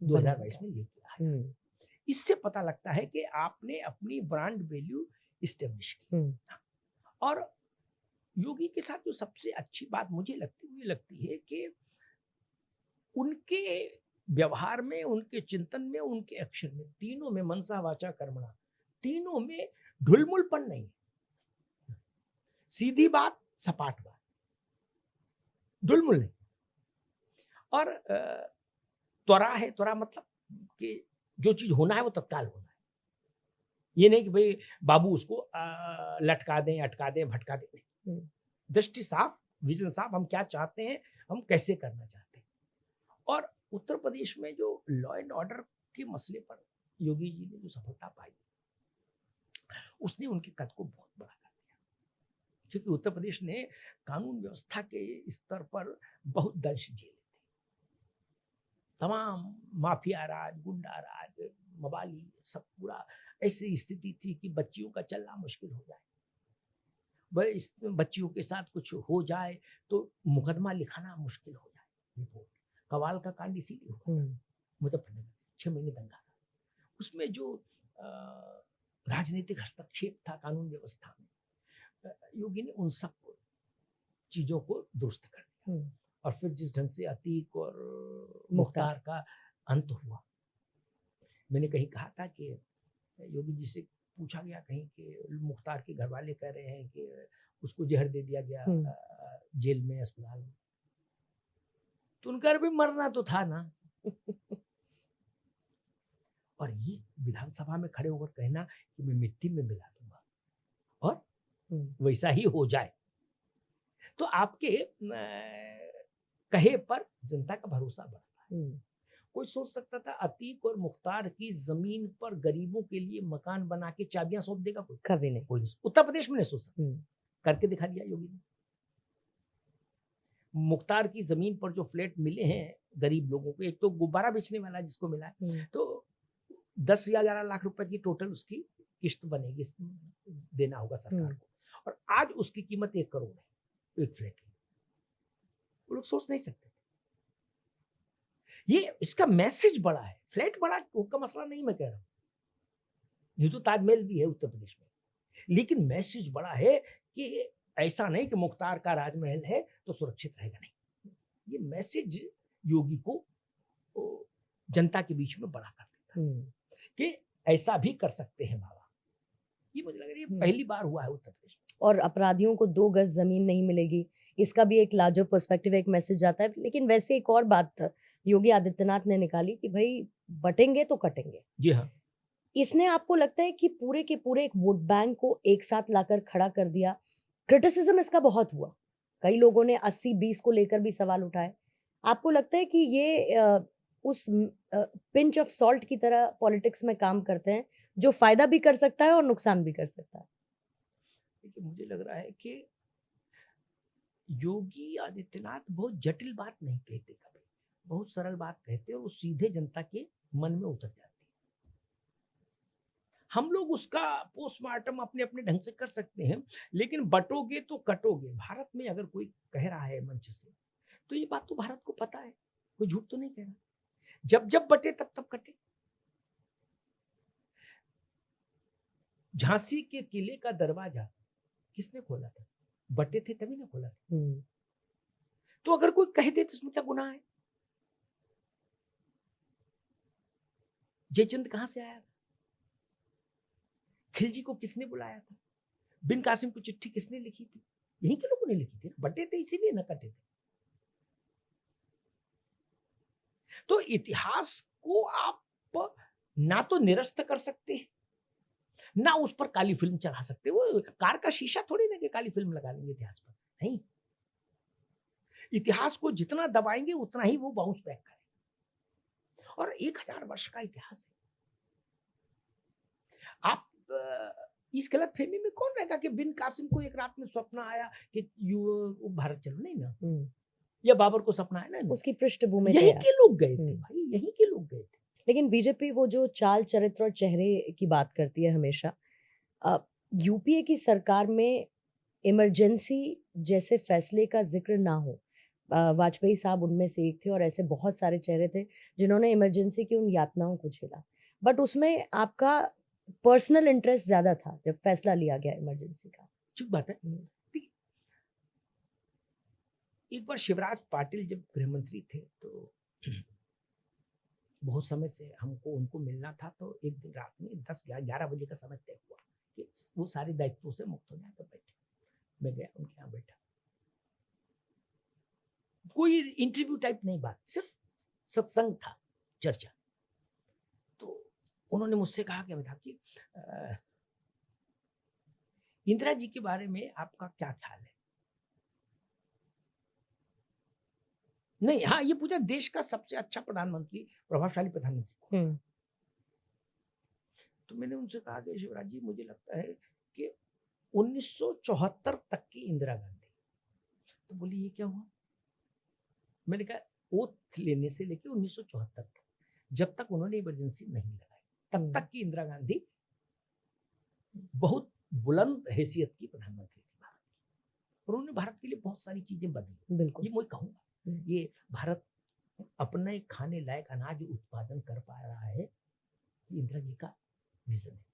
2022 में लेके आया। इससे पता लगता है कि आपने अपनी ब्रांड वैल्यू इस्टेब्लिश की। और योगी के साथ जो सबसे अच्छी बात मुझे लगती है कि उनके व्यवहार में, उनके चिंतन में, उनके एक्शन में, तीनों में, मनसा वाचा कर्मणा, तीनों में ढुलमुलपन नहीं, सीधी बात, सपाट बात, ढुलमुल नहीं। और त्वरा है, त्वरा मतलब कि जो चीज होना है वो तत्काल होना है। ये नहीं कि भाई बाबू उसको लटका दें, अटका दें, भटका दें। दृष्टि साफ, विजन साफ, हम क्या चाहते हैं, हम कैसे करना चाहते हैं। और उत्तर प्रदेश में जो लॉ एंड ऑर्डर के मसले पर योगी जी ने जो सफलता पाई, उसने उनके कद को बहुत बड़ा कर दिया। क्योंकि उत्तर प्रदेश ने कानून व्यवस्था के स्तर पर बहुत दंश झेले थे। तमाम माफिया राज, गुंडा राज, मवाली, सब पूरा ऐसी स्थिति थी कि बच्चियों का चलना मुश्किल हो जाए। बच्चियों के साथ कुछ हो जाए तो मुकदमा लिखाना मुश्किल हो जाए। रिपोर्ट कवाल का कांड इसीलिए हुआ मुजफ्फरनगर, 6 महीने दंगा। उसमें जो राजनीतिक हस्तक्षेप था कानून व्यवस्था में, योगी ने उन सब चीजों को दुरुस्त कर दिया। और फिर जिस ढंग से अतीक और मुख्तार का अंत हुआ, मैंने कहीं कहा था कि योगी जी से पूछा गया कहीं कि मुख्तार के घर वाले कह रहे हैं कि उसको जहर दे दिया गया जेल में, अस्पताल में, तो उनका भी मरना तो था ना। और ये विधानसभा में खड़े होकर कहना कि मैं मिट्टी में मिला दूंगा और वैसा ही हो जाए, तो आपके कहे पर जनता का भरोसा बढ़ता है। कोई सोच सकता था अतीक और मुख्तार की जमीन पर गरीबों के लिए मकान बना के चाबियां सौंप देगा? कोई कभी नहीं। कोई नहीं, उत्तर प्रदेश में नहीं सोच सकता। करके दिखा दिया योगी ने। मुख्तार की जमीन पर जो फ्लैट मिले हैं गरीब लोगों को, एक तो गुब्बारा बेचने वाला जिसको मिला है, तो 10 या 11 लाख रुपए की टोटल उसकी किस्त बनेगी, देना होगा सरकार को, और आज उसकी कीमत 1 करोड़ है एक फ्लैट की। वो लोग सोच नहीं सकते। ये इसका मैसेज बड़ा है। फ्लैट बड़ा का मसला नहीं मैं कह रहा हूं, ये तो ताजमहल भी है उत्तर प्रदेश में, लेकिन मैसेज बड़ा है कि ऐसा नहीं कि मुख्तार का राजमहल है तो सुरक्षित रहेगा, नहीं। ये मैसेज योगी को जनता के बीच में बड़ा कर देता कि ऐसा भी कर सकते हैं बाबा। ये मुझे लग रहा है ये पहली बार हुआ है उत्तर प्रदेश में। और अपराधियों को 2 गज जमीन नहीं मिलेगी, इसका भी एक लार्जर पर्सपेक्टिव, एक मैसेज जाता है। लेकिन वैसे एक और बात योगी आदित्यनाथ ने निकाली कि भाई बटेंगे तो कटेंगे। जी हाँ। इसने आपको लगता है कि पूरे के पूरे एक वोट बैंक को एक साथ लाकर खड़ा कर दिया? क्रिटिसिज्म इसका बहुत हुआ, कई लोगों ने 80-20 को लेकर भी सवाल उठाए। आपको लगता है कि ये उस पिंच ऑफ सॉल्ट की तरह पॉलिटिक्स में काम करते हैं, जो फायदा भी कर सकता है और नुकसान भी कर सकता है? देखिए, मुझे लग रहा है कि योगी आदित्यनाथ बहुत जटिल बात नहीं कहते कभी, बहुत सरल बात कहते और वो सीधे जनता के मन में उतर जाती है। हम लोग उसका पोस्टमार्टम अपने अपने ढंग से कर सकते हैं, लेकिन बटोगे तो कटोगे। भारत में अगर कोई कह रहा है मंच से, तो ये बात तो भारत को पता है, कोई झूठ तो नहीं कह रहा। जब जब बटे तब तब कटे। झांसी के किले का दरवाजा किसने खोला था? बटे थे तभी ना खोला था। तो अगर कोई कह दे तो इसमें क्या गुनाह है? जयचंद कहां से आया था? खिलजी को किसने बुलाया था? बिन कासिम को चिट्ठी किसने लिखी थी? यहीं के लोगों ने लिखी थी। बटे थे इसीलिए न कटे थे। तो इतिहास को आप ना तो निरस्त कर सकते हैं, ना उस पर काली फिल्म चढ़ा सकते। वो कार का शीशा थोड़ी ना कि काली फिल्म लगा लेंगे इतिहास पर, नहीं। इतिहास को जितना दबाएंगे उतना ही वो बाउंस बैक करेगा। और 1000 वर्ष का इतिहास है। आप इस गलतफहमी में कौन रहेगा कि बिन कासिम को एक रात में स्वप्न आया कि यू भारत चलो, नहीं ना। या बाबर को सपना है ना, उसकी पृष्ठभूमि यही के लोग गए थे भाई, यही के लोग गए थे। लेकिन बीजेपी वो जो चाल चरित्र और चेहरे की बात करती है हमेशा, यूपीए की सरकार में इमरजेंसी जैसे फैसले का जिक्र ना हो। वाजपेयी साहब उनमें से एक थे और ऐसे बहुत सारे चेहरे थे जिन्होंने इमरजेंसी की उन यातनाओं को झेला, बट उसमें आपका पर्सनल इंटरेस्ट ज्यादा था जब फैसला लिया गया इमरजेंसी का। ठीक बात है। एक बार शिवराज पाटिल जब गृह मंत्री थे तो बहुत समय से हमको उनको मिलना था। तो एक दिन रात में 10-11 बजे का समय तय हुआ कि वो सारे दायित्वों से मुक्त हो जाए। तो बैठे, मैं गया उनके यहाँ बैठा। कोई इंटरव्यू टाइप नहीं बात, सिर्फ सत्संग था, चर्चा। तो उन्होंने मुझसे कहा कि अमिताभ जी, इंदिरा जी के बारे में आपका क्या ख्याल है? नहीं, हाँ, ये पूछा देश का सबसे अच्छा प्रधानमंत्री, प्रभावशाली प्रधानमंत्री। तो मैंने उनसे कहा कि शिवराज जी, मुझे लगता है कि 1974 तक की इंदिरा गांधी। तो बोली ये क्या हुआ? मैंने कहा ओथ लेने से लेके 1974 तक, जब तक उन्होंने इमरजेंसी नहीं लगाई, तब तक की इंदिरा गांधी बहुत बुलंद हैसियत की प्रधानमंत्री थी भारत की। और उन्होंने भारत के लिए बहुत सारी चीजें बदली। बिल्कुल, ये मैं कहूंगा, ये भारत अपने खाने लायक अनाज उत्पादन कर पा रहा है, इंदिरा जी का विजन है।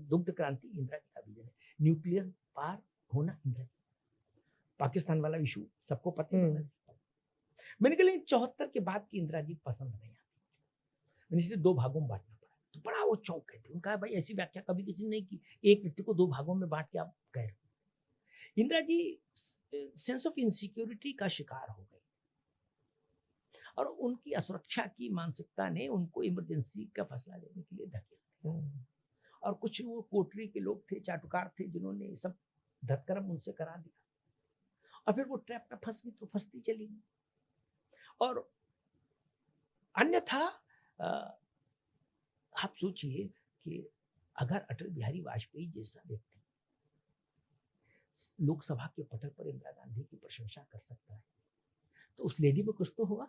दुग्ध क्रांति इंदिरा जी का विजन है। न्यूक्लियर पार होना इंदिरा जी। पाकिस्तान वाला इशू सबको पता है। मैंने कहा 74 के बाद की इंदिरा जी पसंद नहीं आती, मैंने इसलिए 2 भागों में बांटना पड़ा। तो बड़ा वो चौंक गए थे। उनका भाई ऐसी व्याख्या कभी किसी ने नहीं की, एक व्यक्ति को 2 भागों में बांट के आप कह रहे हो। Indira ji sense of insecurity का शिकार हो गई और उनकी असुरक्षा की मानसिकता ने उनको इमरजेंसी का फैसला लेने के लिए धकेल दिया। और कुछ वो कोटरी के लोग थे, चाटुकार थे, जिन्होंने सब धतकर्म उनसे करा दिया। और फिर वो ट्रैप में फंस गई तो फंसती चली गई। और अन्यथा आप सोचिए कि अगर अटल बिहारी वाजपेयी जैसा व्यक्ति लोकसभा के पटल पर इंदिरा गांधी की प्रशंसा कर सकता है, तो उस लेडी में कुछ तो होगा,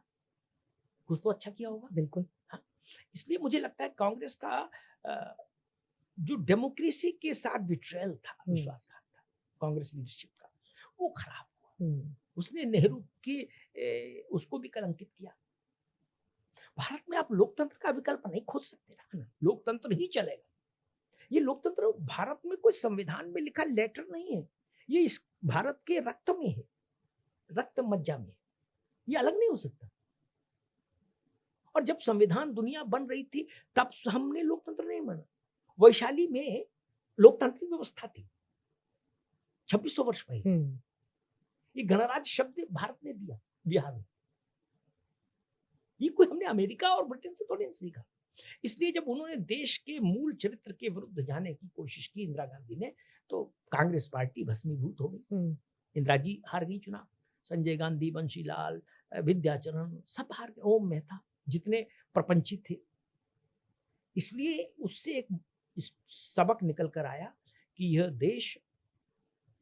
कुछ तो अच्छा किया होगा। बिल्कुल, हाँ। इसलिए मुझे लगता है कांग्रेस का जो डेमोक्रेसी के साथ बिट्रेयल था, विश्वासघात था कांग्रेस लीडरशिप का, वो खराब हुआ। उसने नेहरू की उसको भी कलंकित किया। भारत में आप लोकतंत्र का विकल्प नहीं खोज सकते ना, लोकतंत्र ही चलेगा। ये लोकतंत्र भारत में कोई संविधान में लिखा लेटर नहीं है, ये इस भारत के रक्त में है, रक्त मज्जा में, ये अलग नहीं हो सकता। और जब संविधान दुनिया बन रही थी तब हमने लोकतंत्र नहीं माना। वैशाली में लोकतांत्रिक व्यवस्था थी 2600 वर्ष पहले। ये गणराज्य शब्द भारत ने दिया बिहार में। ये कोई हमने अमेरिका और ब्रिटेन से थोड़ी सीखा। इसलिए जब उन्होंने देश के मूल चरित्र के विरुद्ध जाने की कोशिश की इंदिरा गांधी ने, तो कांग्रेस पार्टी भस्मीभूत हो गई। इंदिरा जी हार गई चुनाव। संजय गांधी, बंशीलाल, विद्याचरण सब हार गए। ओम मेहता, जितने प्रपंचित थे। इसलिए उससे एक सबक निकल कर आया कि यह देश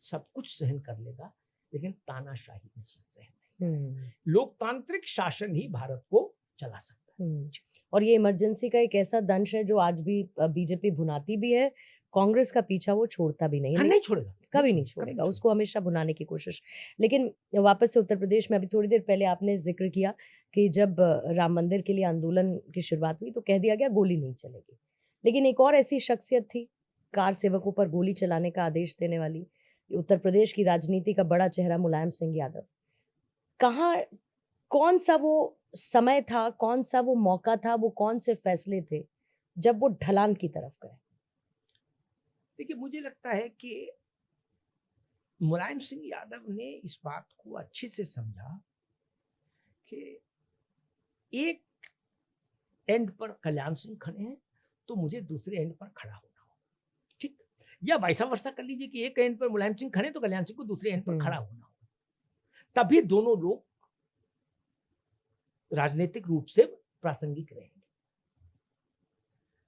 सब कुछ सहन कर लेगा, लेकिन तानाशाही निश्चित सहन नहीं। लोकतांत्रिक शासन ही भारत को चला सकता है। और ये इमरजेंसी का एक ऐसा दंश है जो आज भी बीजेपी भुनाती भी है, कांग्रेस का पीछा वो छोड़ता भी नहीं है, हाँ, नहीं छोड़ेगा, कभी नहीं छोड़ेगा, उसको हमेशा भुनाने की कोशिश। लेकिन वापस से उत्तर प्रदेश में अभी थोड़ी देर पहले आपने जिक्र किया कि जब राम मंदिर के लिए आंदोलन की शुरुआत हुई तो कह दिया गया गोली नहीं चलेगी, लेकिन एक और ऐसी शख्सियत थी कार सेवकों पर गोली चलाने का आदेश देने वाली, उत्तर प्रदेश की राजनीति का बड़ा चेहरा मुलायम सिंह यादव। कहाँ, कौन सा वो समय था, कौन सा वो मौका था, वो कौन से फैसले थे जब वो ढलान की तरफ गए? देखिए, मुझे लगता है कि मुलायम सिंह यादव ने इस बात को अच्छे से समझा कि एक एंड पर कल्याण सिंह खड़े हैं तो मुझे दूसरे एंड पर खड़ा होना हो, ठीक, या वैसा वर्षा कर लीजिए कि एक एंड पर मुलायम सिंह खड़े तो कल्याण सिंह को दूसरे एंड पर खड़ा होना हो, तभी दोनों लोग राजनीतिक रूप से प्रासंगिक रहेंगे।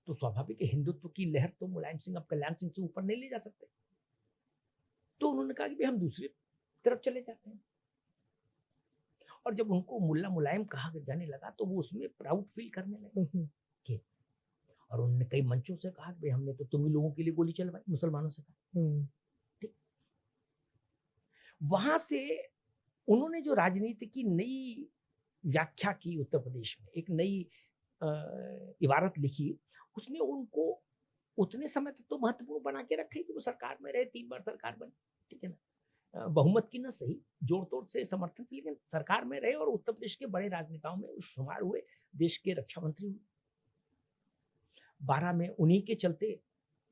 तो स्वाभाविक है, हिंदुत्व की लहर तो मुलायम सिंह अब कल्याण सिंह से ऊपर नहीं ले जा सकते, तो उन्होंने कहा कि हम दूसरी तरफ चले जाते हैं। और जब उनको मुल्ला मुलायम कहा जाने लगा तो वो उसमें प्राउड फील करने लगे। और उन्होंने कई मंचों से कहा कि हमने तो तुम ही लोगों के लिए गोली चलवाई, मुसलमानों से कहा, ठीक। वहां से उन्होंने जो राजनीति की नई व्याख्या की उत्तर प्रदेश में, एक नई इबारत लिखी, उसने उनको उतने समय तक तो महत्वपूर्ण बना के रखे कि वो सरकार में रहे, 3 बार सरकार बनी, ठीक है ना, बहुमत की न सही, जोड़ तोड़ से समर्थन से, लेकिन सरकार में रहे और उत्तर प्रदेश के बड़े राजनेताओं में शुमार हुए, देश के रक्षा मंत्री हुए। 12 में उन्हीं के चलते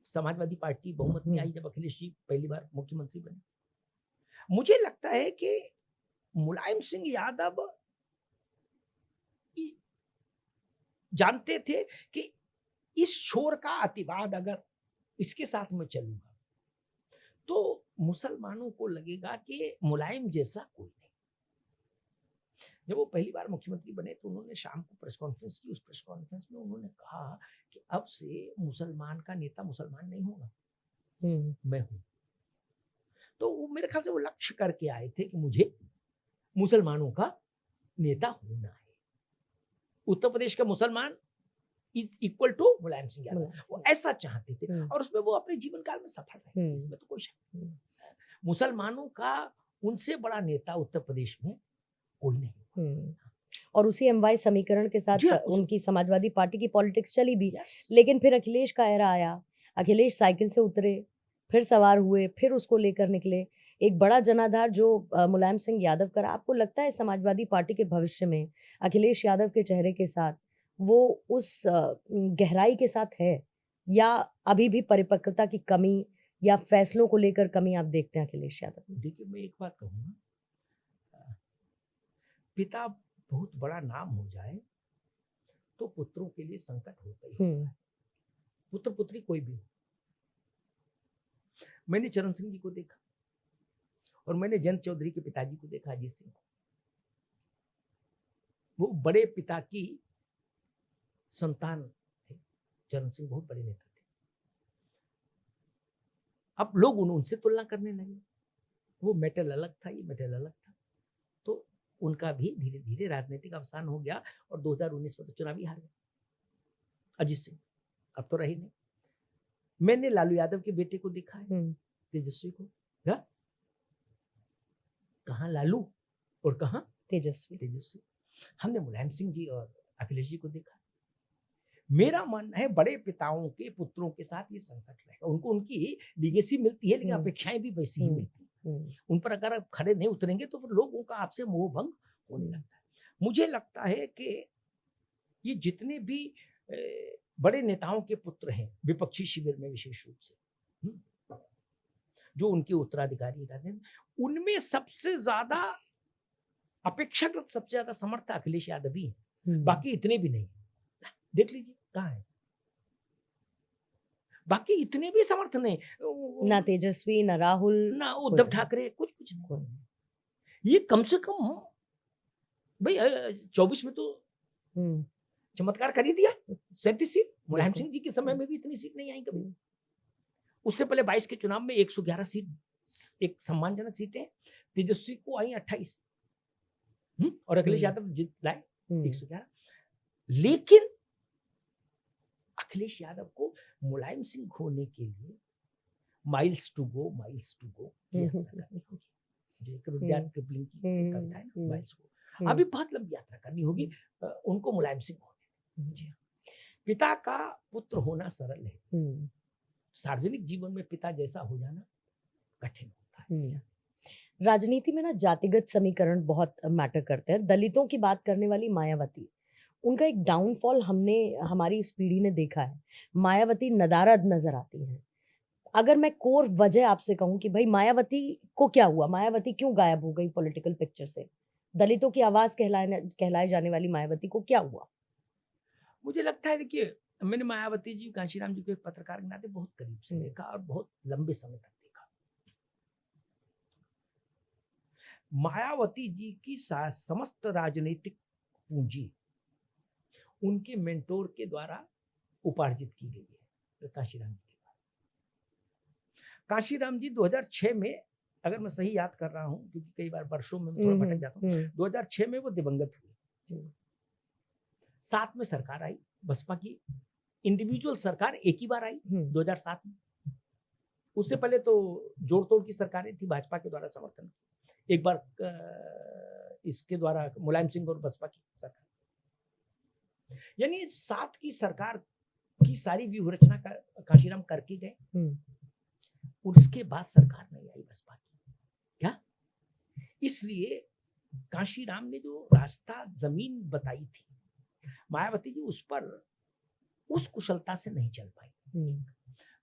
समाजवादी पार्टी बहुमत में आई जब अखिलेश जी पहली बार मुख्यमंत्री बने। मुझे लगता है कि मुलायम सिंह यादव जानते थे कि इस छोर का अतिवाद अगर इसके साथ में चलूंगा तो मुसलमानों को लगेगा कि मुलायम जैसा कोई नहीं। जब वो पहली बार मुख्यमंत्री बने तो उन्होंने शाम को प्रेस कॉन्फ्रेंस की, उस प्रेस कॉन्फ्रेंस में उन्होंने कहा कि अब से मुसलमान का नेता मुसलमान नहीं होगा, मैं हूं। तो वो मेरे ख्याल से वो लक्ष्य करके आए थे कि मुझे मुसलमानों का नेता होना है। उत्तर प्रदेश का मुसलमान is equal to Mulayam Singh Yadav, वो ऐसा चाहते थे और उसमें वो अपने जीवन काल में सफल रहे, इसमें तो कोई शक नहीं। मुसलमानों का उनसे बड़ा नेता उत्तर प्रदेश में कोई नहीं। और उसी एमवाई समीकरण के साथ उनकी समाजवादी पार्टी की पॉलिटिक्स चली भी, लेकिन फिर अखिलेश का एरा आया, अखिलेश साइकिल से उतरे, फिर सवार हुए, फिर उसको लेकर निकले, एक बड़ा जनाधार जो मुलायम सिंह यादव का। आपको लगता है समाजवादी पार्टी के भविष्य में अखिलेश यादव के चेहरे के साथ वो उस गहराई के साथ है, या अभी भी परिपक्वता की कमी या फैसलों को लेकर कमी आप देखते हैं अखिलेश यादव? देखिए, मैं एक बात कहूँगा, पिता बहुत बड़ा नाम हो जाए तो पुत्रों के लिए संकट होता ही होता है, पुत्र पुत्री कोई भी हो। मैंने चरण सिंह जी को देखा और मैंने जयंत चौधरी के पिताजी को देखा, अजीत सिंह को। वो बड़े पिता की संतान थे, चरण सिंह बहुत बड़े नेता थे। अब लोग उनसे तुलना करने लगे, वो मेटल अलग था, ये मेटल अलग था, तो उनका भी धीरे धीरे राजनीतिक अवसान हो गया और 2019 में तो चुनावी हार गए अजीत सिंह, अब तो रही नहीं। मैंने लालू यादव के बेटे को देखा है, तेजस्वी को, कहाँ लालू और कहाँ तेजस्वी। हमने मुलायम सिंह जी और अखिलेश जी को देखा। मेरा मानना है बड़े पिताओं के पुत्रों के साथ ये संकट रहेगा, उनको उनकी लीगेसी मिलती है, लेकिन अपेक्षाएं भी वैसी ही मिलती हैं। उन पर अगर आप खड़े नहीं उतरेंगे तो फिर लोगों का आपसे मोह भंग होने लगता है। मुझे लगता है कि ये जितने भी बड़े नेताओं के पुत्र हैं विपक्षी शिविर में, विशेष रूप से जो उनके उत्तराधिकारी रहते हैं, उनमें सबसे ज्यादा अपेक्षाकृत सबसे ज्यादा समर्थ अखिलेश यादव ही है, बाकी इतने भी नहीं। देख लीजिए कहाँ है, बाकी इतने भी समर्थ नहीं, ना तेजस्वी, ना राहुल, ना उद्धव ठाकरे, कुछ नहीं। ये कम से कम भाई 24 में तो चमत्कार कर ही दिया, 37 सीट। मुलायम सिंह जी के समय में भी इतनी सीट नहीं आई कभी। उससे पहले 22 के चुनाव में 111 सीट एक सम्मानजनक सीटें, तेजस्वी को आई 28 और अखिलेश यादव जीत लाए 111। लेकिन अखिलेश यादव को मुलायम सिंह खोने के लिए माइल्स टू गो यात्रा करनी होगी। जो एक रुडयार्ड किपलिंग की कविता है ना, माइल्स टू। अभी बहुत लंबी यात्रा करनी होगी उनको मुलायम सिंह होने। जी, पिता का पुत्र होना सरल है, सार्वजनिक जीवन में पिता जैसा हो जाना कठिन होता है। राजनीति में ना जातिगत समीकरण बहुत मैटर करते हैं। दलितों की बात करने वाली मायावती, उनका एक डाउनफॉल हमने हमारी इस पीढ़ी ने देखा है। मायावती नदारद नजर आती हैं। अगर मैं कोर वजह आपसे कहूं कि भाई मायावती को क्या हुआ, मायावती क्यों गायब हो गई पॉलिटिकल पिक्चर से, दलितों की आवाज कहलाए जाने वाली मायावती को क्या हुआ? मुझे लगता है, देखिए, मैंने मायावती जी, कांशीराम जी को एक पत्रकार के नाते बहुत करीब से देखा और बहुत लंबे समय तक देखा। मायावती जी की समस्त राजनीतिक पूंजी उनके मेंटोर के द्वारा उपार्जित की गई है, कांशीराम जी के द्वारा। कांशीराम जी 2006 में, अगर मैं सही याद कर रहा हूं, क्योंकि कई बार वर्षों में थोड़ा भटक जाता हूं, 2006 में वो दिवंगत हुए। 7 में सरकार आई बसपा की, इंडिविजुअल सरकार एक ही बार आई 2007 में। उससे पहले तो जोड़ तोड़ की सरकारें थी भाजपा के द्वारा समर्थन, एक बार इसके द्वारा मुलायम सिंह और बसपा की सरकार। यानी 7 की सरकार की सारी व्यूह रचना कांशीराम करके गए। उसके बाद सरकार नहीं आई बसपा की, क्या? इसलिए कांशीराम ने जो रास्ता जमीन बताई थी, मायावती जी उस पर उस कुशलता से नहीं चल पाई।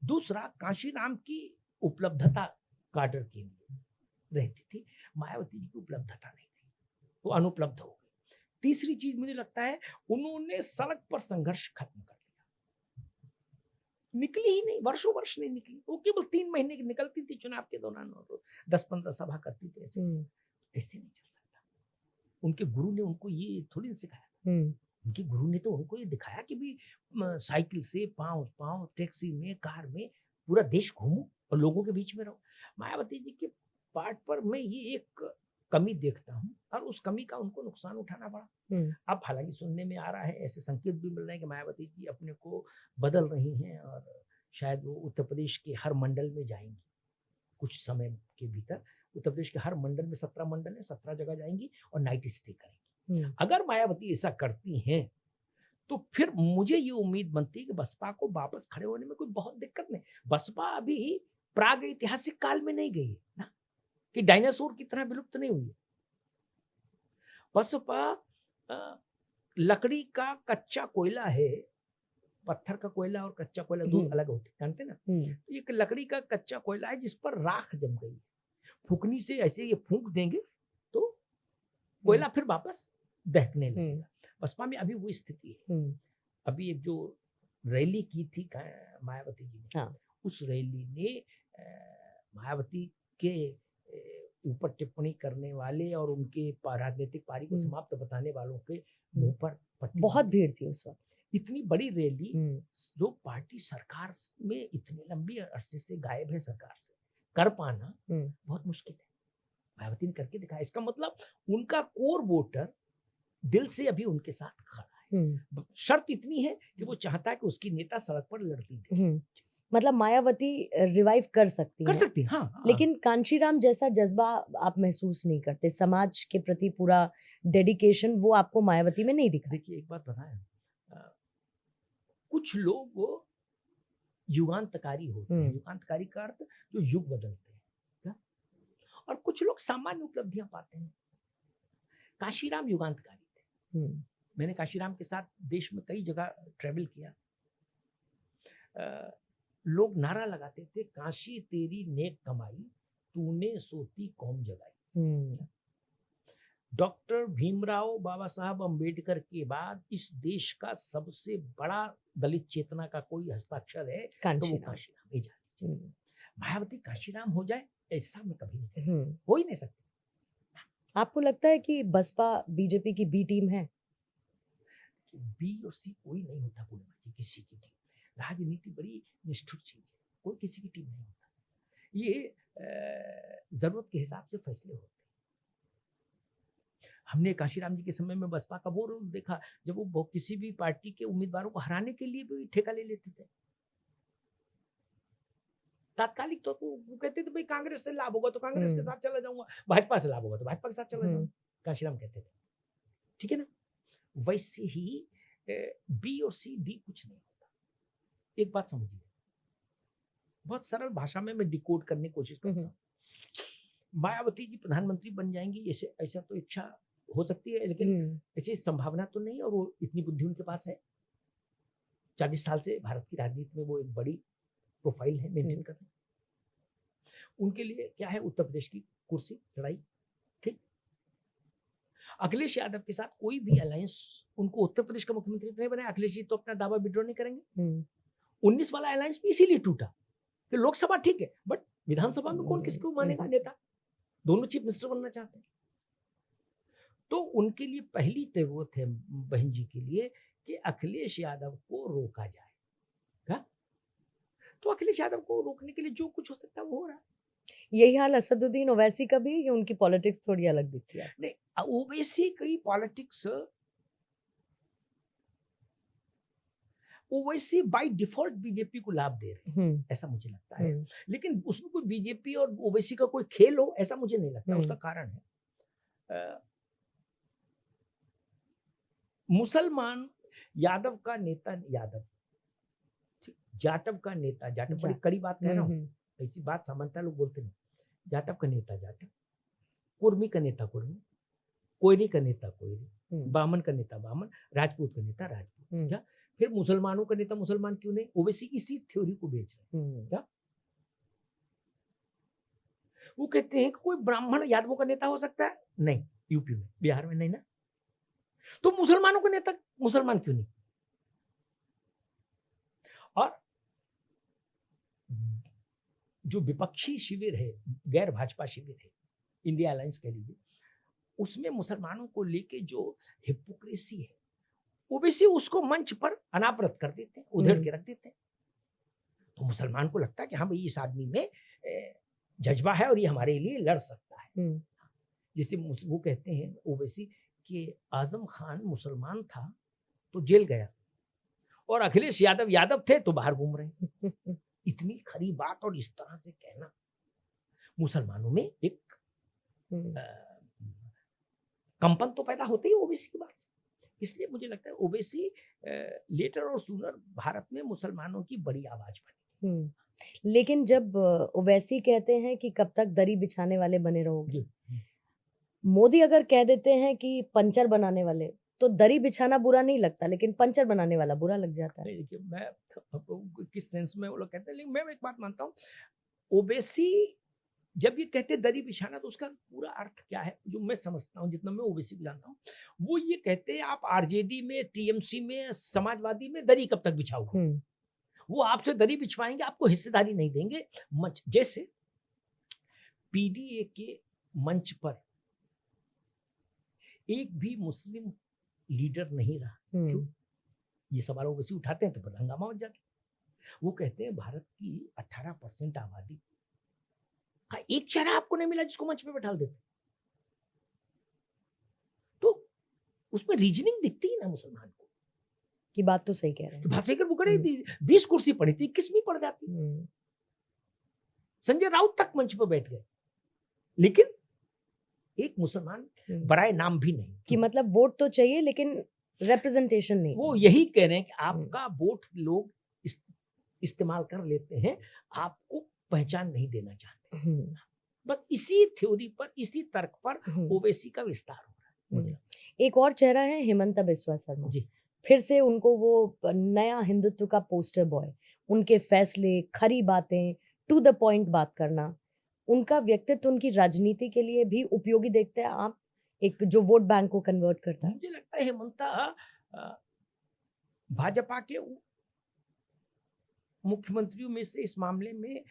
दूसरा, कांशीराम की उपलब्धता काडर के लिए रहती थी, मायावती जी की उपलब्धता नहीं थी, वो अनुपलब्ध हो गई। तीसरी चीज मुझे लगता है, उन्होंने सड़क पर संघर्ष खत्म कर दिया, निकली ही नहीं, वर्षों वर्ष नहीं निकली। वो केवल 3 महीने की निकलती थी चुनाव के दौरान, और 10-15 सभा करती थी। ऐसे नहीं चल सकता। उनके गुरु ने उनको ये थोड़ी सिखाया। उनके गुरु ने तो उनको ये दिखाया कि भी साइकिल से पांव टैक्सी में, कार में पूरा देश घूमो और लोगों के बीच में रहो। मायावती जी के पार्ट पर मैं ये एक कमी देखता हूँ, और उस कमी का उनको नुकसान उठाना पड़ा। अब हालांकि सुनने में आ रहा है, ऐसे संकेत भी मिल रहे हैं कि मायावती जी अपने को बदल रही हैं और शायद वो उत्तर प्रदेश के हर मंडल में जाएंगी कुछ समय के भीतर। उत्तर प्रदेश के हर मंडल में 17 मंडल है, 17 जगह जाएंगी और नाइट स्टे करेंगी। अगर मायावती ऐसा करती हैं तो फिर मुझे ये उम्मीद बनती है कि बसपा को वापस खड़े होने में कोई बहुत दिक्कत नहीं। बसपा अभी प्राग ऐतिहासिक काल में नहीं गई है ना, कि डायनासोर की तरह विलुप्त नहीं हुई है। बसपा लकड़ी का कच्चा कोयला है, पत्थर का कोयला और कच्चा कोयला दो अलग होते, जानते ना। एक लकड़ी का कच्चा कोयला है जिस पर राख जम गई है, फूकनी से ऐसे ये फूंक देंगे तो कोयला फिर वापस दहकने लगेगा। बसपा में अभी वो स्थिति है। अभी एक जो रैली की थी मायावती जी ने, उस रैली ने मायावती के ऊपर टिप्पणी करने वाले और उनके राजनीतिक पारी को समाप्त बताने वालों के मुंह पर पट्टी, बहुत भीड़ थी उस वक्त। इतनी बड़ी रैली जो पार्टी सरकार में इतनी लंबी अरसे से गायब है, सरकार से कर पाना बहुत मुश्किल है। मायावती ने करके दिखाया। इसका मतलब उनका कोर वोटर दिल से अभी उनके साथ खड़ा है। शर्त इतनी है कि वो चाहता है कि उसकी नेता सड़क पर लड़ती थी। मतलब मायावती रिवाइव कर सकती है। हाँ। लेकिन कांशीराम जैसा जज्बा आप महसूस नहीं करते, समाज के प्रति पूरा डेडिकेशन वो आपको मायावती में नहीं दिखा? देखिए, एक बात बताएं, कुछ लोग युगांतकारी होते हैं। युगांतकारी का अर्थ जो युग बदलते हैं, और कुछ लोग सामान्य उपलब्धियां पाते हैं। कांशीराम युगांतकारी थे। मैंने कांशीराम के साथ देश में कई जगह ट्रेवल किया। लोग नारा लगाते थे, काशी तेरी नेक कमाई, तूने सोती कौम जगाई। डॉक्टर भीमराव बाबा साहब अंबेडकर के बाद इस देश का सबसे बड़ा दलित चेतना का कोई हस्ताक्षर है तो वो कांशीराम। मायावती कांशीराम हो जाए ऐसा मैं कभी नहीं कह सकता, हो ही नहीं सकता। आपको लगता है कि बसपा बीजेपी की बी टीम है? बी और सी कोई नहीं होता पूर्णिमा जी, किसी की टीम। राजनीति बड़ी निष्ठुर चीज है, कोई किसी की टीम नहीं होता। ये जरूरत के हिसाब से फैसले होते हैं। हमने काशीराम जी के समय में बसपा का वो रोल देखा जब वो किसी भी पार्टी के उम्मीदवारों को हराने के लिए भी ठेका ले लेते थे। तात्कालिक तो वो कहते थे भाई कांग्रेस से लाभ होगा तो कांग्रेस के साथ चला जाऊंगा, भाजपा से लाभ होगा तो भाजपा के साथ चला जाऊंगा, काशीराम कहते थे। ठीक है ना। वैसे ही बी और सी डी कुछ नहीं होता। एक बात समझिए, बहुत सरल भाषा में मैं डिकोड करने की कोशिश करता हूँ। मायावती जी प्रधानमंत्री बन जाएंगी, ऐसे ऐसा तो इच्छा हो सकती है, लेकिन ऐसी संभावना तो नहीं, और वो इतनी बुद्धि उनके पास है। 40 साल से भारत की राजनीति में वो एक बड़ी प्रोफाइल है मेंटेन करना। उनके लिए क्या है, उत्तर प्रदेश की कुर्सी लड़ाई। ठीक, अखिलेश यादव के साथ कोई भी अलायंस उनको उत्तर प्रदेश का मुख्यमंत्री नहीं बनाया। अखिलेश जी तो अपना दावा विड्रॉ नहीं करेंगे। 19 वाला अलायंस भी इसीलिए टूटा कि लोकसभा ठीक है, बट विधानसभा में कौन किसको मानेगा नेता। दोनों चीफ मिनिस्टर बनना चाहते हैं। तो उनके लिए पहली जरूरत है बहन जी के लिए कि अखिलेश यादव को रोका जाए। क्या? तो अखिलेश यादव को रोकने के लिए जो कुछ हो सकता है वो हो रहा है। यही हाल असदुद्दीन ओवैसी का भी, उनकी पॉलिटिक्स थोड़ी अलग दिखती है। नहीं, ओवैसी की politics Owaisi by default BJP को लाभ दे रहे हैं, ऐसा मुझे लगता है। लेकिन उसमें कोई बीजेपी और ओवैसी का कोई खेल हो ऐसा मुझे नहीं लगता। उसका कारण है मुसलमान यादव का नेता यादव, जाटव का नेता जाटव, बड़ी कड़ी बात कह रहा हूँ, ऐसी बात सामान्यतः लोग बोलते नहीं। जाटव का नेता जाटव, कुर्मी का नेता कुर्मी, कोयरी का नेता कोयरी, बामन का नेता बामन, राजपूत का नेता राजपूत। क्या? फिर मुसलमानों का नेता मुसलमान क्यों नहीं? ओवैसी इसी थ्योरी को बेच रहे हैं। क्या? वो कहते हैं कि कोई ब्राह्मण यादवों का नेता हो सकता है? नहीं, यूपी में, बिहार में नहीं ना। तो मुसलमानों का नेता मुसलमान क्यों नहीं? और जो विपक्षी शिविर है, गैर भाजपा शिविर है, इंडिया अलायंस कह लीजिए, उसमें मुसलमानों को लेके जो हिपोक्रेसी है, ओबीसी उसको मंच पर अनावृत कर देते हैं, उधेड़ के रख देते हैं। तो मुसलमान को लगता है कि हाँ भाई इस आदमी में जज्बा है और ये हमारे लिए लड़ सकता है। जिसे वो कहते हैं ओबीसी कि आजम खान मुसलमान था तो जेल गया और अखिलेश यादव यादव थे तो बाहर घूम रहे हैं। इतनी खरी बात, और इस तरह से कहना मुसलमानों में एक कंपन तो पैदा होते ही ओबीसी की बात से। इसलिए मुझे लगता है ओबीसी लेटर और सूनर भारत में मुसलमानों की बड़ी आवाज बनी। लेकिन जब ओवैसी कहते हैं कि कब तक दरी बिछाने वाले बने रहोगे, मोदी अगर कह देते हैं कि पंचर बनाने वाले, तो दरी बिछाना बुरा नहीं लगता, लेकिन पंचर बनाने वाला बुरा लग जाता है। देखिए, मैं किस सेंस में वो लोग कहते हैं, लेकिन मैं एक बात मानता हूँ, ओबीसी जब ये कहते दरी बिछाना तो उसका पूरा अर्थ क्या है, जो मैं समझता हूँ, जितना मैं ओबीसी को जानता हूँ, वो ये कहते हैं आप आरजेडी में, टीएमसी में, समाजवादी में दरी कब तक बिछाओगे। वो आपसे दरी बिछवाएंगे, आपको हिस्सेदारी नहीं देंगे। मंच जैसे पीडीए के मंच पर एक भी मुस्लिम लीडर नहीं रहा। क्यों? ये सवाल ओबीसी उठाते हैं तो फिर हंगामा मच जाता है। वो कहते हैं भारत की 18% आबादी का एक चेहरा आपको नहीं मिला जिसको मंच पे बैठा देते, तो उसमें रीजनिंग दिखती है ना मुसलमान को कि बात तो सही कह रहे हैं। बात सही कर, वो करे 20 कुर्सी पड़ी थी, 21वीं पड़ जाती। संजय राउत तक मंच पर बैठ गए, लेकिन एक मुसलमान बराए नाम भी नहीं। कि मतलब वोट तो चाहिए लेकिन रिप्रेजेंटेशन नहीं। वो यही कह रहे हैं कि आपका वोट लोग इस्तेमाल कर लेते हैं, आपको पहचान नहीं देना चाहते। बस इसी थ्योरी पर, इसी तर्क पर ओबीसी का विस्तार हो रहा है। एक और चेहरा है हिमंता बिस्वा शर्मा जी। फिर से उनको वो नया हिंदुत्व का पोस्टर बॉय, उनके फैसले, खरी बातें, टू द पॉइंट बात करना, उनका व्यक्तित्व उनकी राजनीति के लिए भी उपयोगी देखते हैं आप, एक जो वोट बैंक को कन्वर्ट करता है? मुझे लगता है हेमंता भाजपा के मुख्यमंत्रियों में से इस मामले में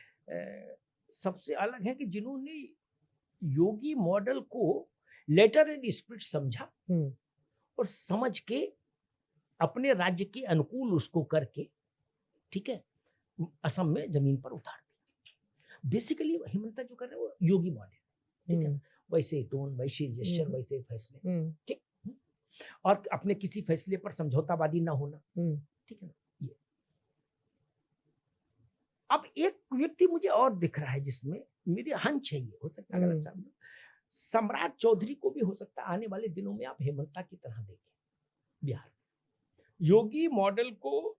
सबसे अलग है कि जिन्होंने योगी मॉडल को लेटर एंड स्पिरिट समझा और समझ के अपने राज्य के अनुकूल उसको करके, ठीक है, असम में जमीन पर उतार दिया। बेसिकली हेमंता जो कर रहे हैं वो योगी मॉडल, ठीक है, हम्म, वैसे टोन, वैसे जेस्चर, हम्म, वैसे फैसले, हम्म, ठीक। और अपने किसी फैसले पर समझौतावादी ना होना, हम्म, ठीक है ना ये। अब एक व्यक्ति मुझे और दिख रहा है जिसमें मेरी हंच है, ये हो सकता है अगर अच्छा सम्राट चौधरी को भी हो सकता है आने वाले दिनों में आप हेमंता की तरह देखें बिहार में। योगी मॉडल को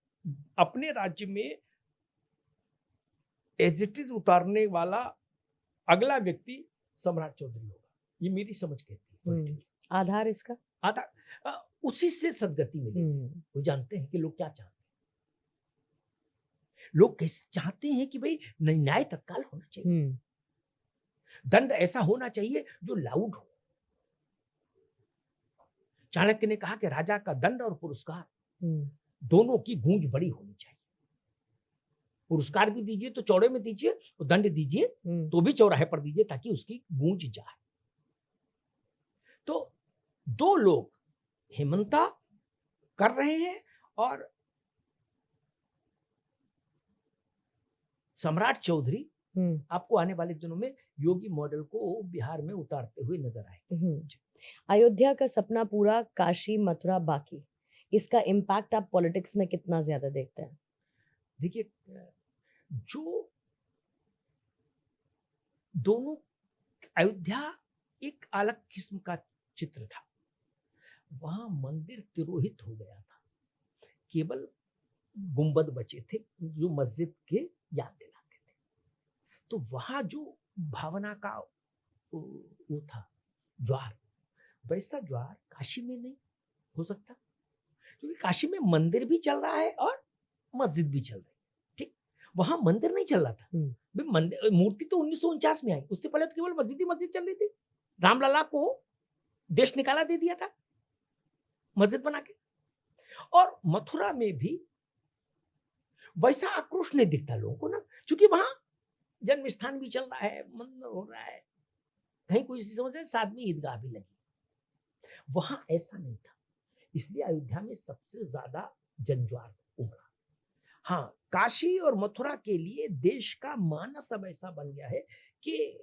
अपने राज्य में एज इट इज उतारने वाला अगला व्यक्ति सम्राट चौधरी होगा, ये मेरी समझ कहती है political। आधार इसका? आधा उसी से सदगति मिली। वो जानते हैं कि लोग क्या चाहते हैं, लोग कैसे चाहते हैं कि भाई न्याय तत्काल होना चाहिए, दंड ऐसा होना चाहिए जो लाउड हो। चाणक्य ने कहा कि राजा का दंड और पुरस्कार दोनों की गूंज बड़ी होनी चाहिए। पुरस्कार भी दीजिए तो चौड़े में दीजिए, और दंड दीजिए तो भी चौराहे पर दीजिए ताकि उसकी गूंज जाए। तो दो लोग हेमंता कर रहे हैं और सम्राट चौधरी आपको आने वाले दिनों में योगी मॉडल को बिहार में उतारते हुए नजर आए। अयोध्या का सपना पूरा, काशी मथुरा बाकी, इसका इम्पैक्ट आप पॉलिटिक्स में कितना ज्यादा देखते हैं? देखिए, जो दोनों, अयोध्या एक अलग किस्म का चित्र था, वहां मंदिर तिरोहित हो गया था, केवल गुंबद बचे थे जो मस्जिद के याद दिलाते थे। तो वहां जो भावना का वो था ज्वार, वैसा ज्वार काशी में नहीं हो सकता, क्योंकि काशी में मंदिर भी चल रहा है और मस्जिद भी चल रही है, ठीक। वहां मंदिर नहीं चल रहा था, भाई मंदिर, मूर्ति तो 1949 में आई, उससे पहले तो केवल मस्जिद ही मस्जिद चल रही थी। रामलला को देश निकाला दे दिया था मस्जिद बना के। और मथुरा में भी वैसा आक्रोश नहीं दिखता लोगों को ना, क्योंकि वहां जन्म स्थान भी चल रहा है, मंदिर हो रहा है, कहीं कोई समझ है, साथ में ईदगाह भी लगी। वहां ऐसा नहीं था, इसलिए अयोध्या में सबसे ज्यादा जनज्वार उमड़ा। हाँ, काशी और मथुरा के लिए देश का मानस अब ऐसा बन गया है कि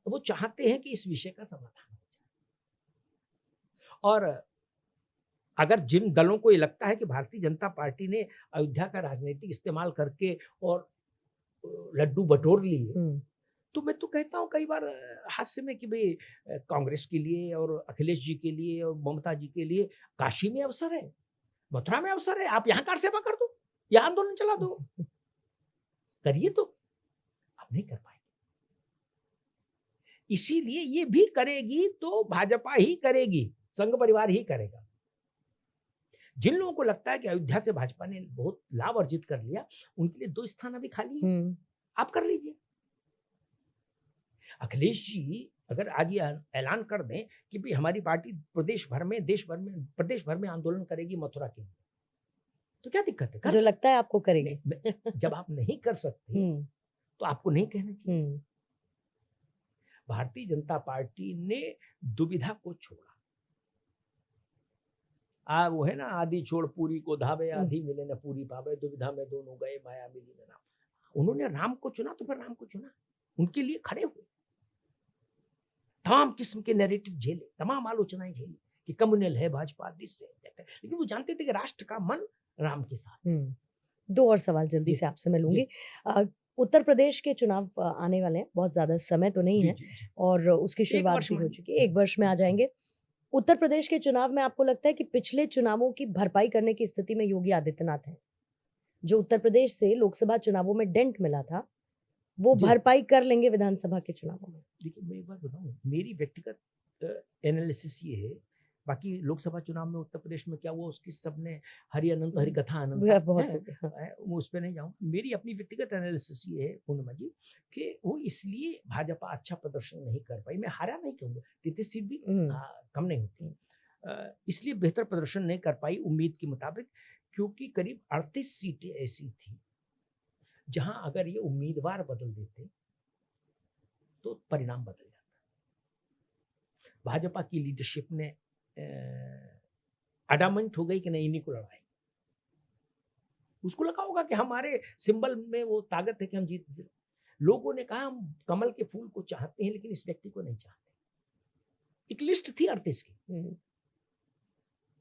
वो चाहते हैं कि इस विषय का समाधान हो जाए। और अगर जिन दलों को ये लगता है कि भारतीय जनता पार्टी ने अयोध्या का राजनीतिक इस्तेमाल करके और लड्डू बटोर लिए, तो मैं तो कहता हूं कई बार हास्य में कि भाई कांग्रेस के लिए और अखिलेश जी के लिए और ममता जी के लिए काशी में अवसर है, मथुरा में अवसर है, आप यहाँ कार सेवा कर दो, यहाँ आंदोलन चला दो, करिए। तो आप नहीं कर पाएंगे, इसीलिए ये भी करेगी तो भाजपा ही करेगी, संघ परिवार ही करेगा। जिन लोगों को लगता है कि अयोध्या से भाजपा ने बहुत लाभ अर्जित कर लिया, उनके लिए 2 स्थान अभी खाली है, आप कर लीजिए। अखिलेश जी अगर आज ये ऐलान कर दें कि भाई हमारी पार्टी प्रदेश भर में आंदोलन करेगी मथुरा के लिए, तो क्या दिक्कत है? जो लगता है आपको करेगी। जब आप नहीं कर सकते तो आपको नहीं कहना चाहिए। भारतीय जनता पार्टी ने दुविधा को छोड़ा। वो है ना, आदि छोड़ पूरी को धावे, आधी मिले न पूरी पावे, दुविधा में दोनों गए, माया मिली न राम। उन्होंने राम को चुना तो फिर राम को चुना, उनके लिए खड़े हुए, तमाम किस्म के नैरेटिव झेले, तमाम आलोचनाएं झेली कि कम्युनल है भाजपा, लेकिन वो जानते थे कि राष्ट्र का मन राम के साथ। 2 और सवाल जल्दी से आपसे मैं लूंगी। उत्तर प्रदेश के चुनाव आने वाले हैं, बहुत ज्यादा समय तो नहीं है, और उसकी शुरुआत भी हो चुकी है, 1 वर्ष में आ जाएंगे। उत्तर प्रदेश के चुनाव में आपको लगता है कि पिछले चुनावों की भरपाई करने की स्थिति में योगी आदित्यनाथ हैं? जो उत्तर प्रदेश से लोकसभा चुनावों में डेंट मिला था, वो भरपाई कर लेंगे विधानसभा के चुनावों में? देखिए, मैं एक बात बताऊं, मेरी व्यक्तिगत एनालिसिस ये है, बाकी लोकसभा चुनाव में उत्तर प्रदेश में क्या हुआ उसकी सबने हरि अनंत हरि कथा अनंत बहुत है, उस पर नहीं जाऊं। मेरी अपनी व्यक्तिगत एनालिसिस ये है पूर्णिमा जी कि वो इसलिए भाजपा अच्छा प्रदर्शन नहीं कर पाई, मैं हारा नहीं कहूंगा, 33 सीट भी कम नहीं होती, इसलिए बेहतर प्रदर्शन नहीं कर पाई उम्मीद के मुताबिक, क्योंकि करीब 38 सीटें ऐसी थी जहां अगर ये उम्मीदवार बदल देते तो परिणाम बदल जाता। भाजपा की लीडरशिप ने अडामेंट हो गई कि नहीं, इन्हीं को लड़ाएंगे। उसको लगा होगा कि हमारे सिंबल में वो ताकत है कि हम जीत, लोगों ने कहा हम कमल के फूल को चाहते हैं लेकिन इस व्यक्ति को नहीं चाहते। एक लिस्ट थी 38 की,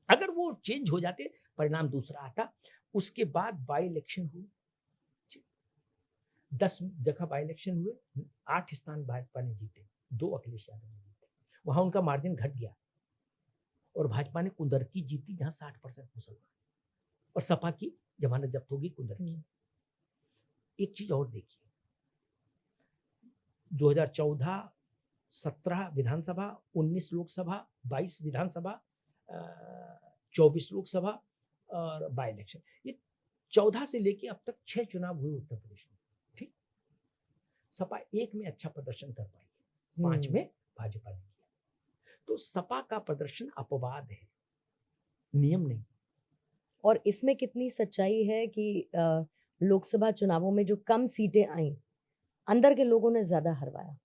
अगर वो चेंज हो जाते परिणाम दूसरा आता। उसके बाद बाई इलेक्शन हुए, 10 जगह बाई इलेक्शन हुए, 8 स्थान भाजपा ने जीते, 2 अखिलेश यादव ने जीते। वहां उनका मार्जिन घट गया और भाजपा ने कुंदरकी जीती जहां 60% मुसलमान, और सपा की जमानत जब्त होगी कुंदरकी। एक चीज और देखिए, 2014 17 विधानसभा, 19 लोकसभा, 22 विधानसभा, 24 लोकसभा और बाई इलेक्शन, ये 14 से लेके अब तक 6 चुनाव हुए उत्तर प्रदेश में। ठीक, सपा 1 में अच्छा प्रदर्शन कर पाई, 5 में भाजपा ने किया। तो सपा का प्रदर्शन अपवाद है, नियम नहीं। और इसमें कितनी सच्चाई है कि लोकसभा चुनावों में जो कम सीटें आई, अंदर के लोगों ने ज्यादा हरवाया,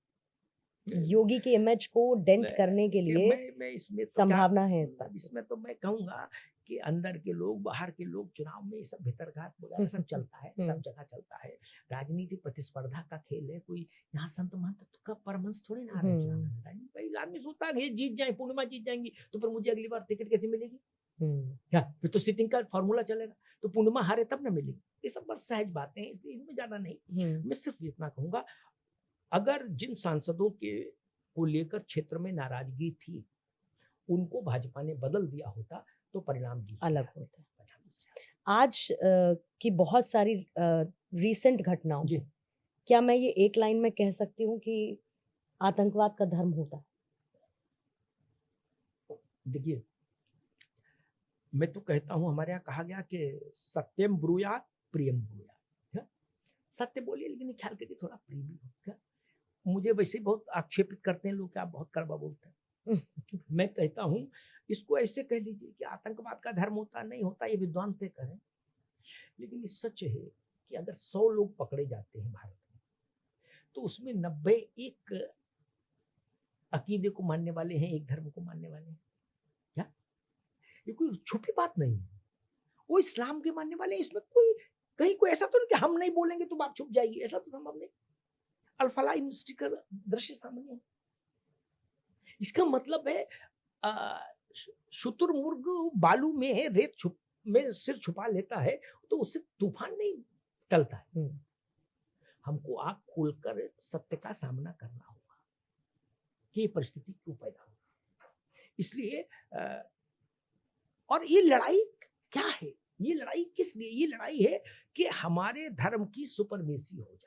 योगी की इमेज को डेंट करने के लिए मैं इसमें तो संभावना है इस बात की। इसमें तो मैं कहूंगा कि अंदर के लोग, बाहर के लोग, चुनाव में सब भीतरघात वगैरह सब चलता है, सब जगह चलता है। राजनीति प्रतिस्पर्धा का खेल है, कोई यहाँ संत महंत का परमंश थोड़ी ना आ रहा है चुनाव में। भाई आदमी सोचता है जीत जाए, पूर्णिमा जीत जाएंगी तो फिर मुझे अगली बार टिकट कैसे मिलेगी? क्या फिर तो सीटिंग का फॉर्मूला चलेगा, तो पूर्णिमा हारे तब ना मिलेगी। ये सब बस सहज बातें हैं, इसलिए इनमें ज्यादा नहीं। मैं सिर्फ इतना कहूंगा, अगर जिन सांसदों के को लेकर क्षेत्र में नाराजगी थी उनको भाजपा ने बदल दिया होता तो परिणाम अलग होता। आज की बहुत सारी रीसेंट घटनाओं, क्या मैं ये एक लाइन में कह सकती हूँ कि आतंकवाद का धर्म होता है? देखिए, मैं तो कहता हूं, हमारे यहाँ कहा गया कि सत्यम ब्रूयात प्रियम ब्रूयात, सत्य बोलिए लेकिन ख्याल करिए थोड़ा प्रिय भी हो। मुझे वैसे बहुत आक्षेपित करते हैं लोग कि आप बहुत कड़वा बोलते हैं। मैं कहता हूं इसको ऐसे कह लीजिए कि आतंकवाद का धर्म होता नहीं होता ये विद्वान तय करें, लेकिन ये सच है कि अगर 100 लोग पकड़े जाते हैं भारत में तो उसमें 90 एक अकीदे को मानने वाले हैं, एक धर्म को मानने वाले हैं। क्या ये कोई छुपी बात नहीं है? वो इस्लाम के मानने वाले हैं, इसमें कोई कहीं कोई ऐसा तो नहीं कि हम नहीं बोलेंगे तो बात छुप जाएगी, ऐसा तो संभव नहीं। अल-फलाह यूनिवर्सिटी का दृश्य सामने है। इसका मतलब है शुतुरमुर्ग बालू में रेत में सिर छुपा लेता है तो उससे तूफान नहीं टलता है। हमको आंख खोलकर सत्य का सामना करना होगा कि ये परिस्थिति क्यों पैदा होगी। इसलिए और ये लड़ाई क्या है? ये लड़ाई किस लिए? ये लड़ाई है कि हमारे धर्म की सुपरमेसी हो जाए।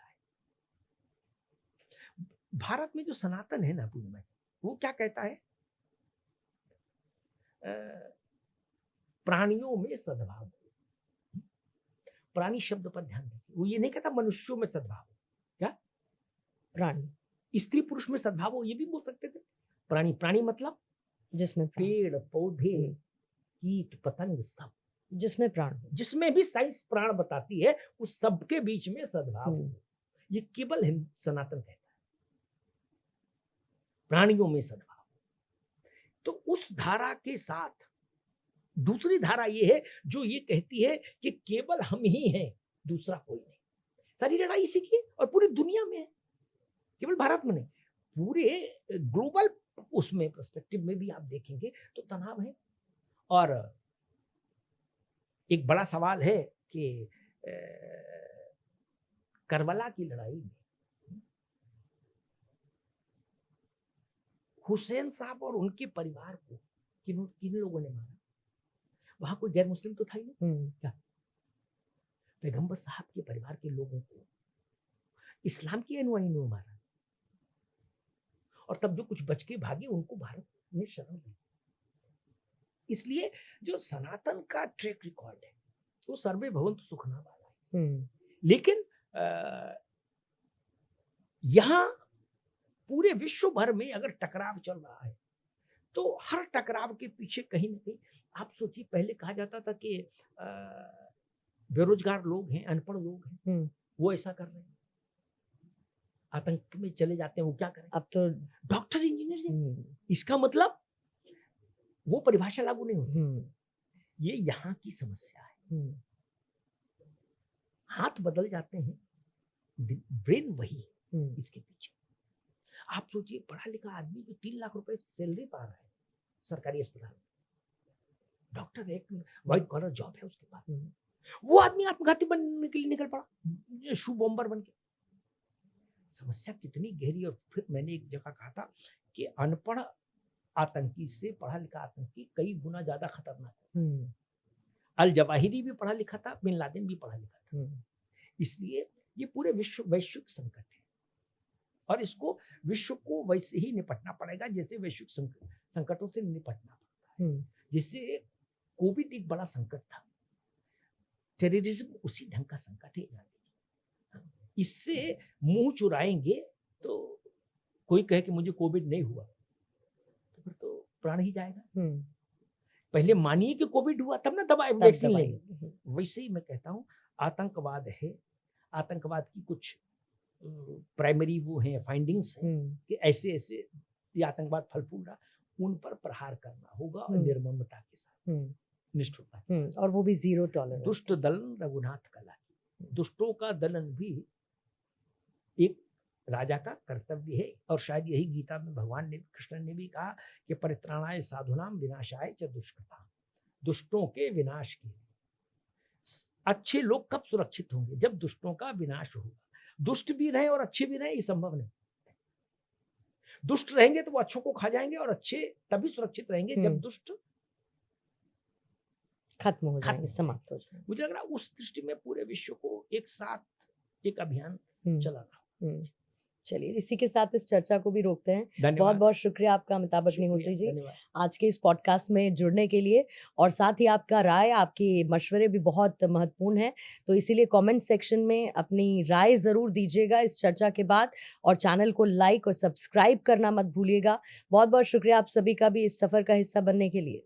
भारत में जो सनातन है ना पूर्णिमा, वो क्या कहता है? प्राणियों में सद्भाव हो। प्राणी शब्द पर ध्यान रखिए, वो ये नहीं कहता मनुष्यों में सद्भाव हो। क्या प्राणी, स्त्री पुरुष में सद्भाव हो, ये भी बोल सकते थे। प्राणी, प्राणी मतलब जिसमें पेड़ पौधे कीट पतंग सब, जिसमें प्राण हो, जिसमें भी साइंस प्राण बताती है, उस सबके बीच में सद्भाव हो। ये केवल सनातन कहता है, प्राणियों में सद्भाव। तो उस धारा के साथ दूसरी धारा ये है जो ये कहती है कि केवल हम ही हैं, दूसरा कोई नहीं। सारी लड़ाई इसी की है और पूरी दुनिया में है, केवल भारत में नहीं, पूरे ग्लोबल उसमें पर्सपेक्टिव में भी आप देखेंगे तो तनाव है। और एक बड़ा सवाल है कि करबला की लड़ाई में हुसैन साहब और उनके परिवार को किन लोगों ने मारा? वहां कोई गैर मुस्लिम तो था ही नहीं। क्या पैगंबर साहब के परिवार के लोगों को इस्लाम के अनुयायियों ने मारा, और तब जो कुछ बच के भागे उनको भारत ने शरण दी। इसलिए जो सनातन का ट्रैक रिकॉर्ड है वो सर्वे भवन्तु सुखना वाला है। लेकिन यहां पूरे विश्व भर में अगर टकराव चल रहा है तो हर टकराव के पीछे कहीं ना कहीं, आप सोचिए, पहले कहा जाता था कि बेरोजगार लोग हैं, अनपढ़ लोग हैं, वो ऐसा कर रहे हैं, आतंक में चले जाते हैं, वो क्या करें? अब तो डॉक्टर इंजीनियर, इसका मतलब वो परिभाषा लागू नहीं होती। ये यहाँ की समस्या है। हाथ बदल जाते हैं, ब्रेन वही है। इसके पीछे। आप सोचिए, पढ़ा लिखा आदमी जो 3 लाख रुपए सैलरी पा रहा है सरकारी अस्पताल में, डॉक्टर, एक व्हाइट कॉलर जॉब है उसके पास, वो आदमी आत्मघाती बनने के लिए निकल पड़ा, शू बॉम्बर बन के। समस्या कितनी गहरी। और फिर मैंने एक जगह कहा था कि अनपढ़ आतंकी से पढ़ा लिखा आतंकी कई गुना ज्यादा खतरनाक है। अल जवाहिरी भी पढ़ा लिखा था, बिन लादेन भी पढ़ा लिखा था। इसलिए ये पूरे वैश्विक संकट है और इसको विश्व को वैसे ही निपटना पड़ेगा जैसे वैश्विक संकटों से निपटना पड़ता है। जैसे कोविड एक बड़ा संकट था, टेररिज्म उसी ढंग का संकट है। इससे मुंह चुराएंगे तो कोई कहे कि मुझे कोविड नहीं हुआ तो फिर तो प्राण ही जाएगा। पहले मानिए कि कोविड हुआ तब ना दवाई वैक्सीन लेंगे। वैसे ही मैं कहता हूँ आतंकवाद है, आतंकवाद की कुछ प्राइमरी वो है फाइंडिंग्स हैं कि ऐसे ऐसे ये आतंकवाद फल फूल रहा, उन पर प्रहार करना होगा और निर्ममता के साथ, निष्ठुरता के साथ, और वो भी जीरो टॉलरेंस। दुष्ट दलन रघुनाथ कला की, दुष्टों का दलन भी एक राजा का कर्तव्य है। और शायद यही गीता में भगवान ने, कृष्ण ने भी कहा कि परित्राणाय साधुनाम विनाशाय च दुष्कृताम, दुष्टों के विनाश के लिए। अच्छे लोग कब सुरक्षित होंगे? जब दुष्टों का विनाश होगा। दुष्ट भी रहे और अच्छे भी रहे, ये संभव नहीं। दुष्ट रहेंगे तो वो अच्छों को खा जाएंगे और अच्छे तभी सुरक्षित रहेंगे जब दुष्ट खत्म हो जाएंगे, समाप्त हो जाएंगे। मुझे लग रहा है उस दृष्टि में पूरे विश्व को एक साथ एक अभियान चला रहा। चलिए, इसी के साथ इस चर्चा को भी रोकते हैं। बहुत बहुत शुक्रिया आपका अमिताभ अग्निहोत्री जी आज के इस पॉडकास्ट में जुड़ने के लिए, और साथ ही आपका राय, आपके मशवरे भी बहुत महत्वपूर्ण है। तो इसीलिए कमेंट सेक्शन में अपनी राय ज़रूर दीजिएगा इस चर्चा के बाद, और चैनल को लाइक और सब्सक्राइब करना मत भूलिएगा। बहुत बहुत शुक्रिया आप सभी का भी इस सफ़र का हिस्सा बनने के लिए।